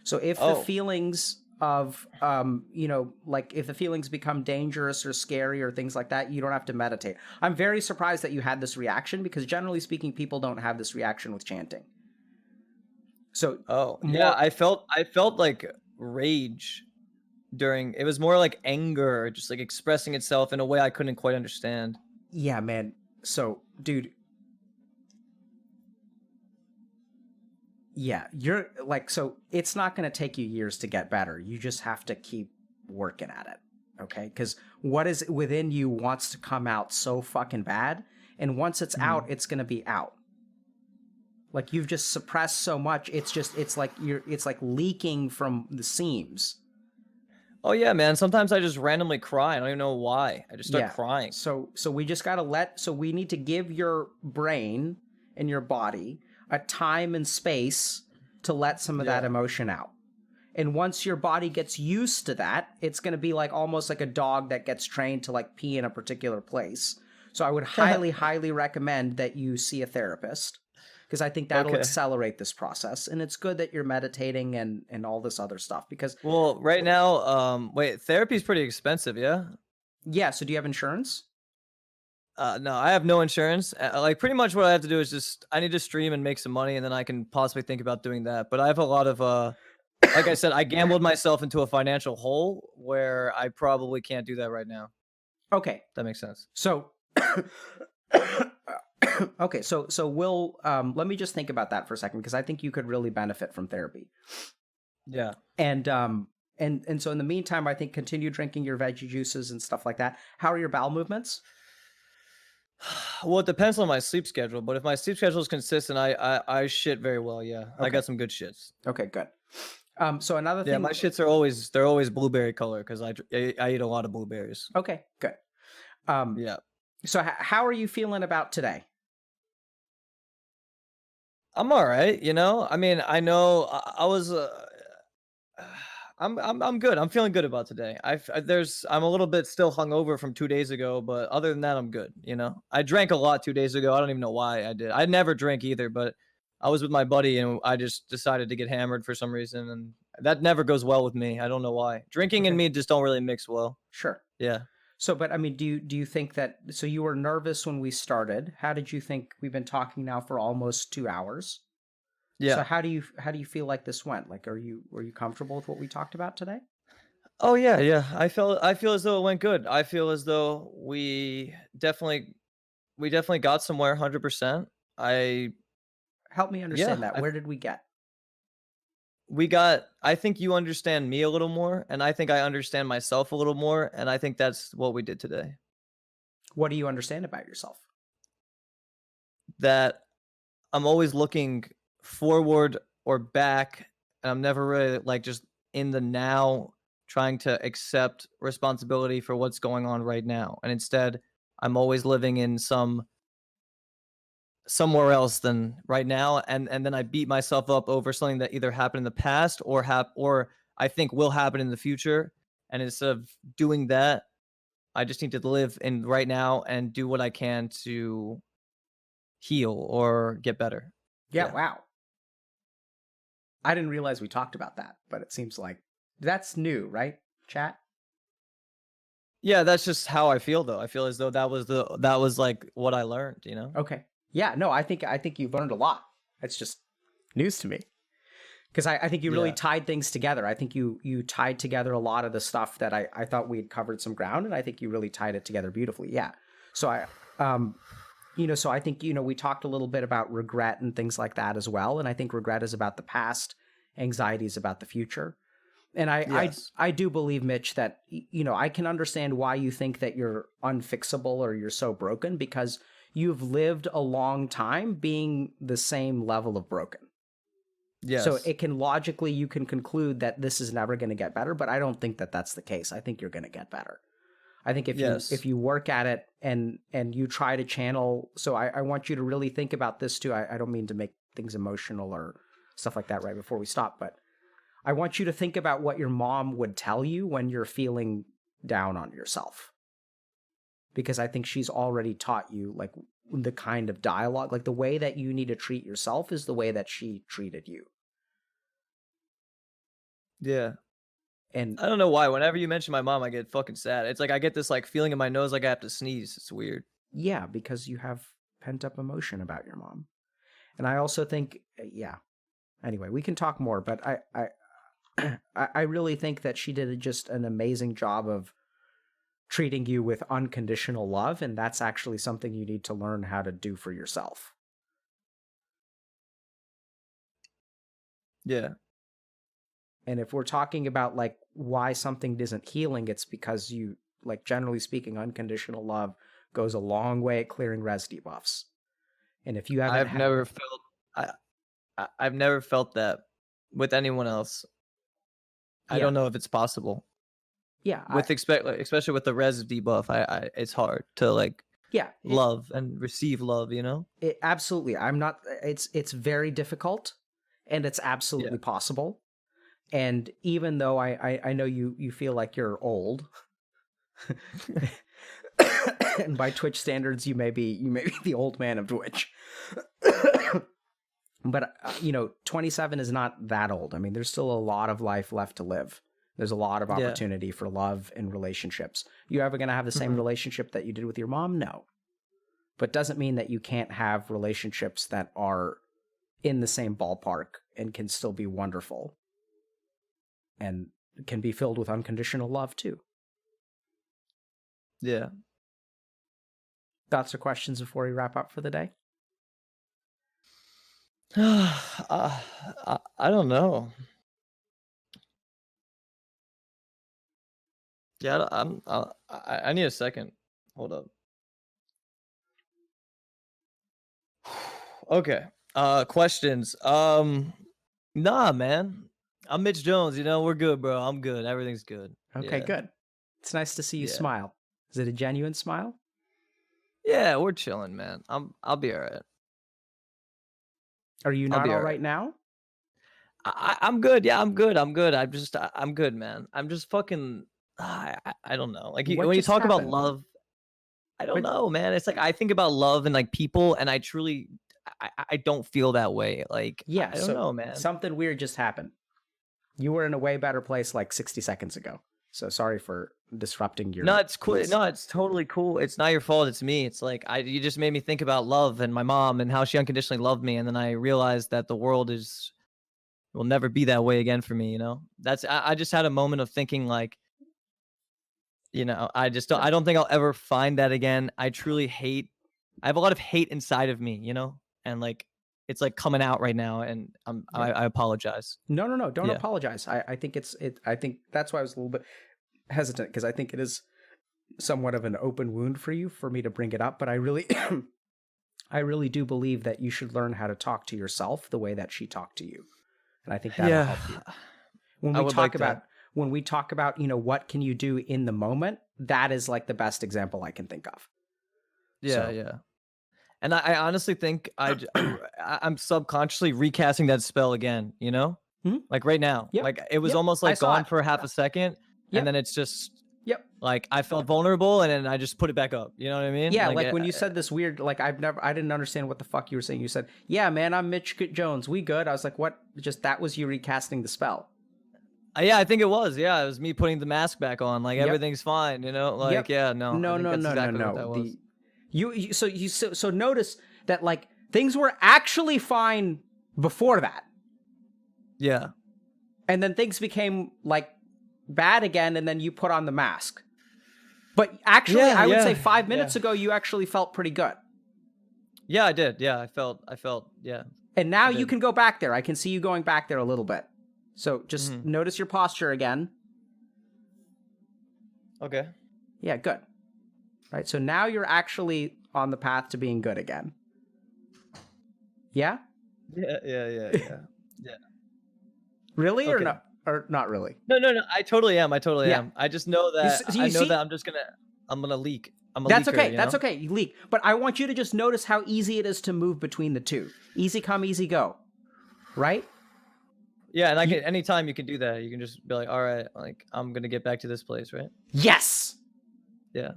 So if the feelings of like if the feelings become dangerous or scary or things like that, you don't have to meditate. I'm very surprised that you had this reaction, because generally speaking, people don't have this reaction with chanting. So I felt like rage during it was more like anger, just like expressing itself in a way I couldn't quite understand. Yeah, man. So, dude, yeah, you're like, so it's not going to take you years to get better. You just have to keep working at it. Okay. Because what is within you wants to come out so fucking bad. And once it's out, it's going to be out. Like you've just suppressed so much. It's like leaking from the seams. Oh yeah, man. Sometimes I just randomly cry. I don't even know why. I just start crying. So we just got to we need to give your brain and your body a time and space to let some of that emotion out. And once your body gets used to that, it's going to be like almost like a dog that gets trained to like pee in a particular place. So I would highly, highly recommend that you see a therapist, because I think that'll accelerate this process. And it's good that you're meditating and all this other stuff, because Well, right now, wait, therapy is pretty expensive, yeah? yeah. So do you have insurance? No, I have no insurance. Like pretty much what I have to do is I need to stream and make some money, and then I can possibly think about doing that. But I have a lot of like I said, I gambled myself into a financial hole where I probably can't do that right now. Okay. That makes sense. So okay, so Will, let me just think about that for a second, because I think you could really benefit from therapy. Yeah. And so in the meantime, I think continue drinking your veggie juices and stuff like that. How are your bowel movements? Well, it depends on my sleep schedule, but if my sleep schedule is consistent, I shit very well. Yeah, I got some good shits. Okay, good. So another thing. Yeah, my shits are always blueberry color because I eat a lot of blueberries. Okay, good. Yeah. So how are you feeling about today? I'm all right. You know, I mean, I know I was. I'm good. I'm feeling good about today. I'm a little bit still hungover from 2 days ago, but other than that, I'm good. You know, I drank a lot 2 days ago. I don't even know why I did. I never drink either, but I was with my buddy and I just decided to get hammered for some reason, and that never goes well with me. I don't know why. Drinking and me just don't really mix well. Sure. Yeah. So, but I mean, do you think that? So you were nervous when we started. How did you think? We've been talking now for almost 2 hours. Yeah. So how do you feel like this went? Like, were you comfortable with what we talked about today? Oh yeah. I feel as though it went good. I feel as though we definitely got somewhere 100%. Help me understand that. Where did we get? I think you understand me a little more, and I think I understand myself a little more, and I think that's what we did today. What do you understand about yourself? That I'm always looking forward or back, and I'm never really like just in the now trying to accept responsibility for what's going on right now. And instead, I'm always living in somewhere else than right now, and then I beat myself up over something that either happened in the past or I think will happen in the future. And instead of doing that, I just need to live in right now and do what I can to heal or get better. Yeah. Wow. I didn't realize we talked about that, but it seems like that's new, right, chat? Yeah, that's just how I feel though. I feel as though that was like what I learned, you know? Okay. Yeah, no, I think you've learned a lot. It's just news to me. Because I think you really tied things together. I think you tied together a lot of the stuff that I thought we had covered some ground, and I think you really tied it together beautifully. Yeah. So so I think, we talked a little bit about regret and things like that as well. And I think regret is about the past, anxiety is about the future. And I do believe, Mitch, that, I can understand why you think that you're unfixable or you're so broken, because you've lived a long time being the same level of broken. Yes. So you can conclude that this is never going to get better, but I don't think that that's the case. I think you're going to get better. I think if you work at it and you try to channel, so I want you to really think about this too. I don't mean to make things emotional or stuff like that right before we stop, but I want you to think about what your mom would tell you when you're feeling down on yourself. Because I think she's already taught you like the kind of dialogue, like the way that you need to treat yourself is the way that she treated you. Yeah. And I don't know why. Whenever you mention my mom, I get fucking sad. It's like I get this like feeling in my nose like I have to sneeze. It's weird. Yeah, because you have pent up emotion about your mom. And I also think, Anyway, we can talk more, but I really think that she did just an amazing job of treating you with unconditional love, and that's actually something you need to learn how to do for yourself. Yeah. And if we're talking about like why something isn't healing, it's because you, like, generally speaking, unconditional love goes a long way at clearing res debuffs. And if you haven't, I've never felt that with anyone else. I don't know if it's possible. Yeah, especially with the res debuff, it's hard to like Yeah, love and receive love, you know? absolutely. I'm not. It's very difficult, and it's Yeah. absolutely possible. And even though I know you feel like you're old, and by Twitch standards, you may be the old man of Twitch. But 27 is not that old. I mean, there's still a lot of life left to live. There's a lot of opportunity for love and relationships. You ever going to have the same relationship that you did with your mom? No. But doesn't mean that you can't have relationships that are in the same ballpark and can still be wonderful and can be filled with unconditional love too. Yeah. Thoughts or questions before we wrap up for the day? I don't know. Yeah, I need a second. Hold up. Okay. Questions. Nah, man. I'm Mitch Jones. You know, we're good, bro. I'm good. Everything's good. Okay, Yeah. good. It's nice to see you Yeah. smile. Is it a genuine smile? Yeah, we're chilling, man. I'll be all right. Are you I'll not be all all right. right now? I'm good. Yeah, I'm good. I'm good, man. I'm just fucking. I don't know. Like What when you just talk about happened? love, I don't What- know, man. It's like I think about love and like people, and I truly, I don't feel that way. Like Yeah, I don't so know, man. something weird just happened. You were in a way better place like 60 seconds ago. So sorry for disrupting your No, it's cool. peace. No, it's totally cool. It's not your fault. It's me. It's like you just made me think about love and my mom and how she unconditionally loved me, and then I realized that the world will never be that way again for me. You know, I just had a moment of thinking like, you know, I don't think I'll ever find that again. I truly hate. I have a lot of hate inside of me, you know, and like it's like coming out right now, and I apologize. No. Don't Yeah. apologize. I think I think that's why I was a little bit hesitant, because I think it is somewhat of an open wound for you for me to bring it up. But I really, I really do believe that you should learn how to talk to yourself the way that she talked to you, and I think that'll help you. When I we would talk like about that. when we talk about what can you do in the moment, that is like the best example I can think of. Yeah, So- yeah. And I honestly think I'm subconsciously recasting that spell again, you know? Mhm. Like right now. Yep. Like it was Yep. almost I like saw gone it. for half a second, Yep. and then it's just Yep. like I felt vulnerable, and then I just put it back up. You know what I mean? Yeah, like when you said this weird, like I didn't understand what the fuck you were saying. You said, "Yeah, man, I'm Mitch Jones. We good." I was like, "What?" Just that was you recasting the spell. Yeah, I think it was. Yeah, it was me putting the mask back on. Like Yep. everything's fine, you know? Like Yep. yeah, no. I think that's exactly what that was. So notice that like things were actually fine before that, Yeah. and then things became like bad again, and then you put on the mask. But actually, Yeah, I would say yeah, 5 minutes ago you actually felt pretty good, Yeah, I did. Yeah, I felt yeah. and now you did. can go back there. I can see you going back there a little bit. So just Mhm. notice your posture again. Okay. Yeah, good. Right. So now you're actually on the path to being good again. Yeah? Yeah. Really? Or Okay. not? Or not really? No. I totally am. Yeah. am. I just know that you I know see- that I'm gonna leak. I'm a That's leaker, okay. you That's know? okay. You leak. But I want you to just notice how easy it is to move between the two. Easy come, easy go. Right? Yeah, and I can anytime you can do that. You can just be like, all right, like I'm gonna get back to this place, right? Yes. Yeah.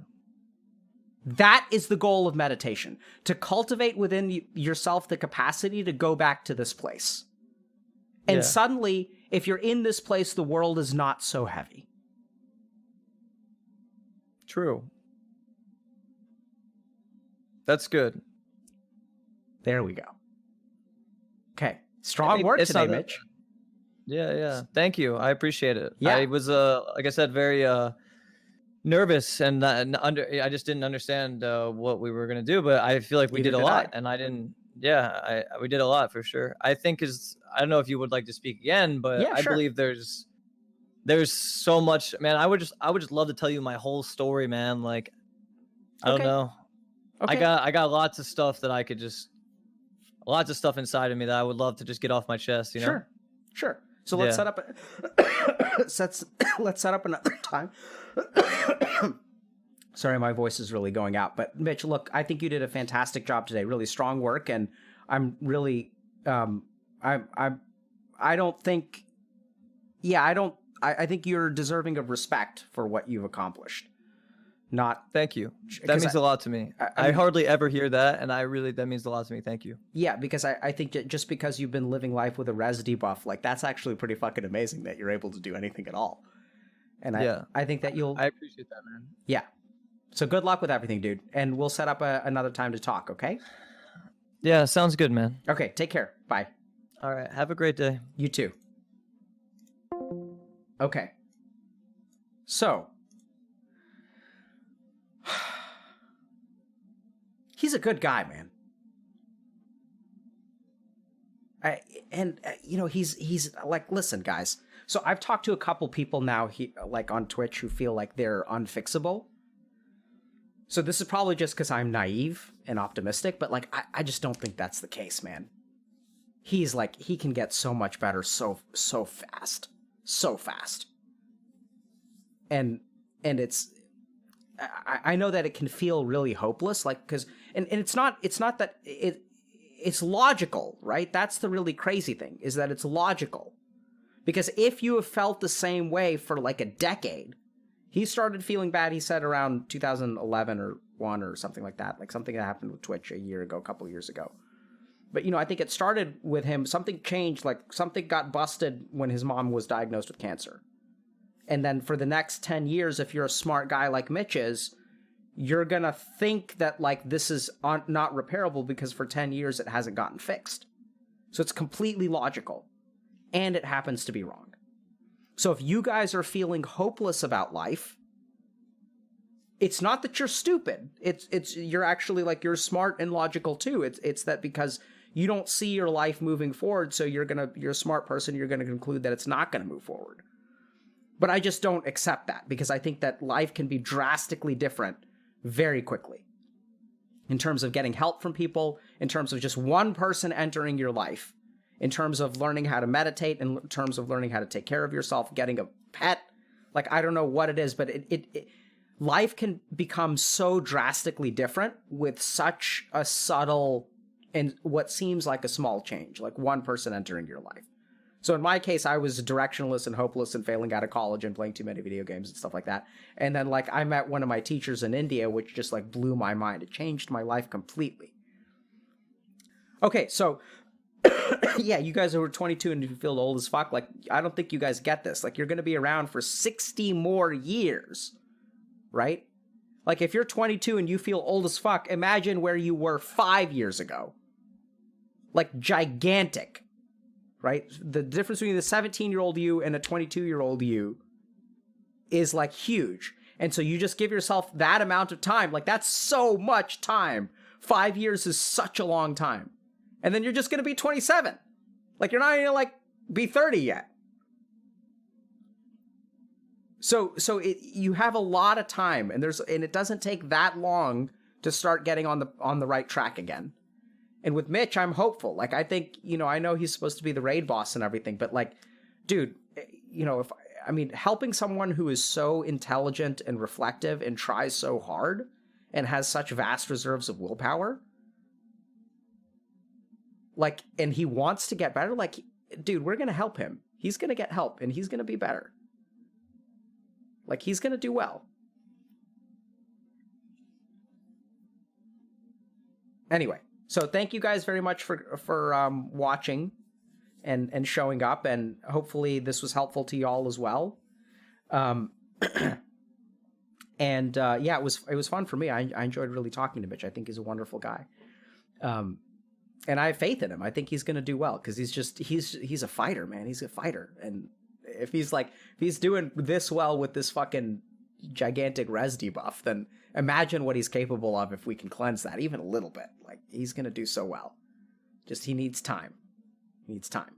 That is the goal of meditation, to cultivate within yourself the capacity to go back to this place. And Yeah. suddenly, if you're in this place, the world is not so heavy. True. That's good. There we go. Okay. Strong work It's today, not that Mitch. Yeah. Thank you. I appreciate it. Yeah. I was like I said, very nervous and I just didn't understand what we were gonna do, but I feel like we Neither did a did lot, I. and I didn't. Yeah, we did a lot for sure. I think I don't know if you would like to speak again, but Yeah, I sure. believe there's so much, man. I would just love to tell you my whole story, man. Like I don't Okay. know. Okay. I got lots of stuff that I could lots of stuff inside of me that I would love to just get off my chest, you know? Sure. So let's Yeah. set up let's set up another time Sorry, my voice is really going out. But Mitch, look, I think you did a fantastic job today. Really strong work, and I'm really, I don't think, yeah, I think you're deserving of respect for what you've accomplished. Not Thank you. That means a lot to me. I mean, hardly ever hear that, and that means a lot to me. Thank you. Yeah, because I think that just because you've been living life with a res debuff, like that's actually pretty fucking amazing that you're able to do anything at all. And I think that I appreciate that, man. Yeah. So good luck with everything, dude. And we'll set up another time to talk, okay? Yeah, sounds good, man. Okay, take care. Bye. All right, have a great day. You too. Okay. So, he's a good guy, man. He's like, listen, guys. So I've talked to a couple people now, like on Twitch, who feel like they're unfixable. So this is probably just because I'm naive and optimistic, but like, I just don't think that's the case, man. He's like, he can get so much better so fast. So fast. And it's, I know that it can feel really hopeless, like, because, and it's not that it's logical, right? That's the really crazy thing, is that it's logical. Because if you have felt the same way for like a decade, he started feeling bad, he said, around 2011 or 1 or something like that, like something that happened with Twitch a couple years ago. But, I think it started with him, something changed, like something got busted when his mom was diagnosed with cancer. And then for the next 10 years, if you're a smart guy like Mitch is, you're going to think that like this is not repairable because for 10 years it hasn't gotten fixed. So it's completely logical. And it happens to be wrong. So if you guys are feeling hopeless about life, it's not that you're stupid. It's you're actually like, you're smart and logical too. It's that because you don't see your life moving forward, so you're a smart person, you're gonna conclude that it's not gonna move forward. But I just don't accept that, because I think that life can be drastically different very quickly. In terms of getting help from people, in terms of just one person entering your life, in terms of learning how to meditate, in terms of learning how to take care of yourself, getting a pet. Like, I don't know what it is, but life can become so drastically different with such a subtle and what seems like a small change, like one person entering your life. So in my case, I was directionless and hopeless and failing out of college and playing too many video games and stuff like that. And then like I met one of my teachers in India, which just like blew my mind. It changed my life completely. Okay, so yeah, you guys who are 22 and you feel old as fuck, like, I don't think you guys get this. Like, you're going to be around for 60 more years, right? Like, if you're 22 and you feel old as fuck, imagine where you were 5 years ago. Like, gigantic, right? The difference between the 17-year-old you and a 22-year-old you is, like, huge. And so you just give yourself that amount of time. Like, that's so much time. 5 years is such a long time. And then you're just going to be 27. Like, you're not even like be 30 yet. So you have a lot of time, and it doesn't take that long to start getting on the right track again. And with Mitch, I'm hopeful. Like, I think, I know he's supposed to be the raid boss and everything, but like, dude, helping someone who is so intelligent and reflective and tries so hard and has such vast reserves of willpower, like, and he wants to get better, like, dude, we're going to help him. He's going to get help, and he's going to be better. Like, he's going to do well. Anyway, so thank you guys very much for watching and showing up, and hopefully this was helpful to y'all as well. Yeah, it was fun for me. I enjoyed really talking to Mitch. I think he's a wonderful guy. And I have faith in him. I think he's going to do well, because he's a fighter, man. He's a fighter. And if he's doing this well with this fucking gigantic res debuff, then imagine what he's capable of if we can cleanse that even a little bit. Like, he's going to do so well. Just, he needs time. He needs time.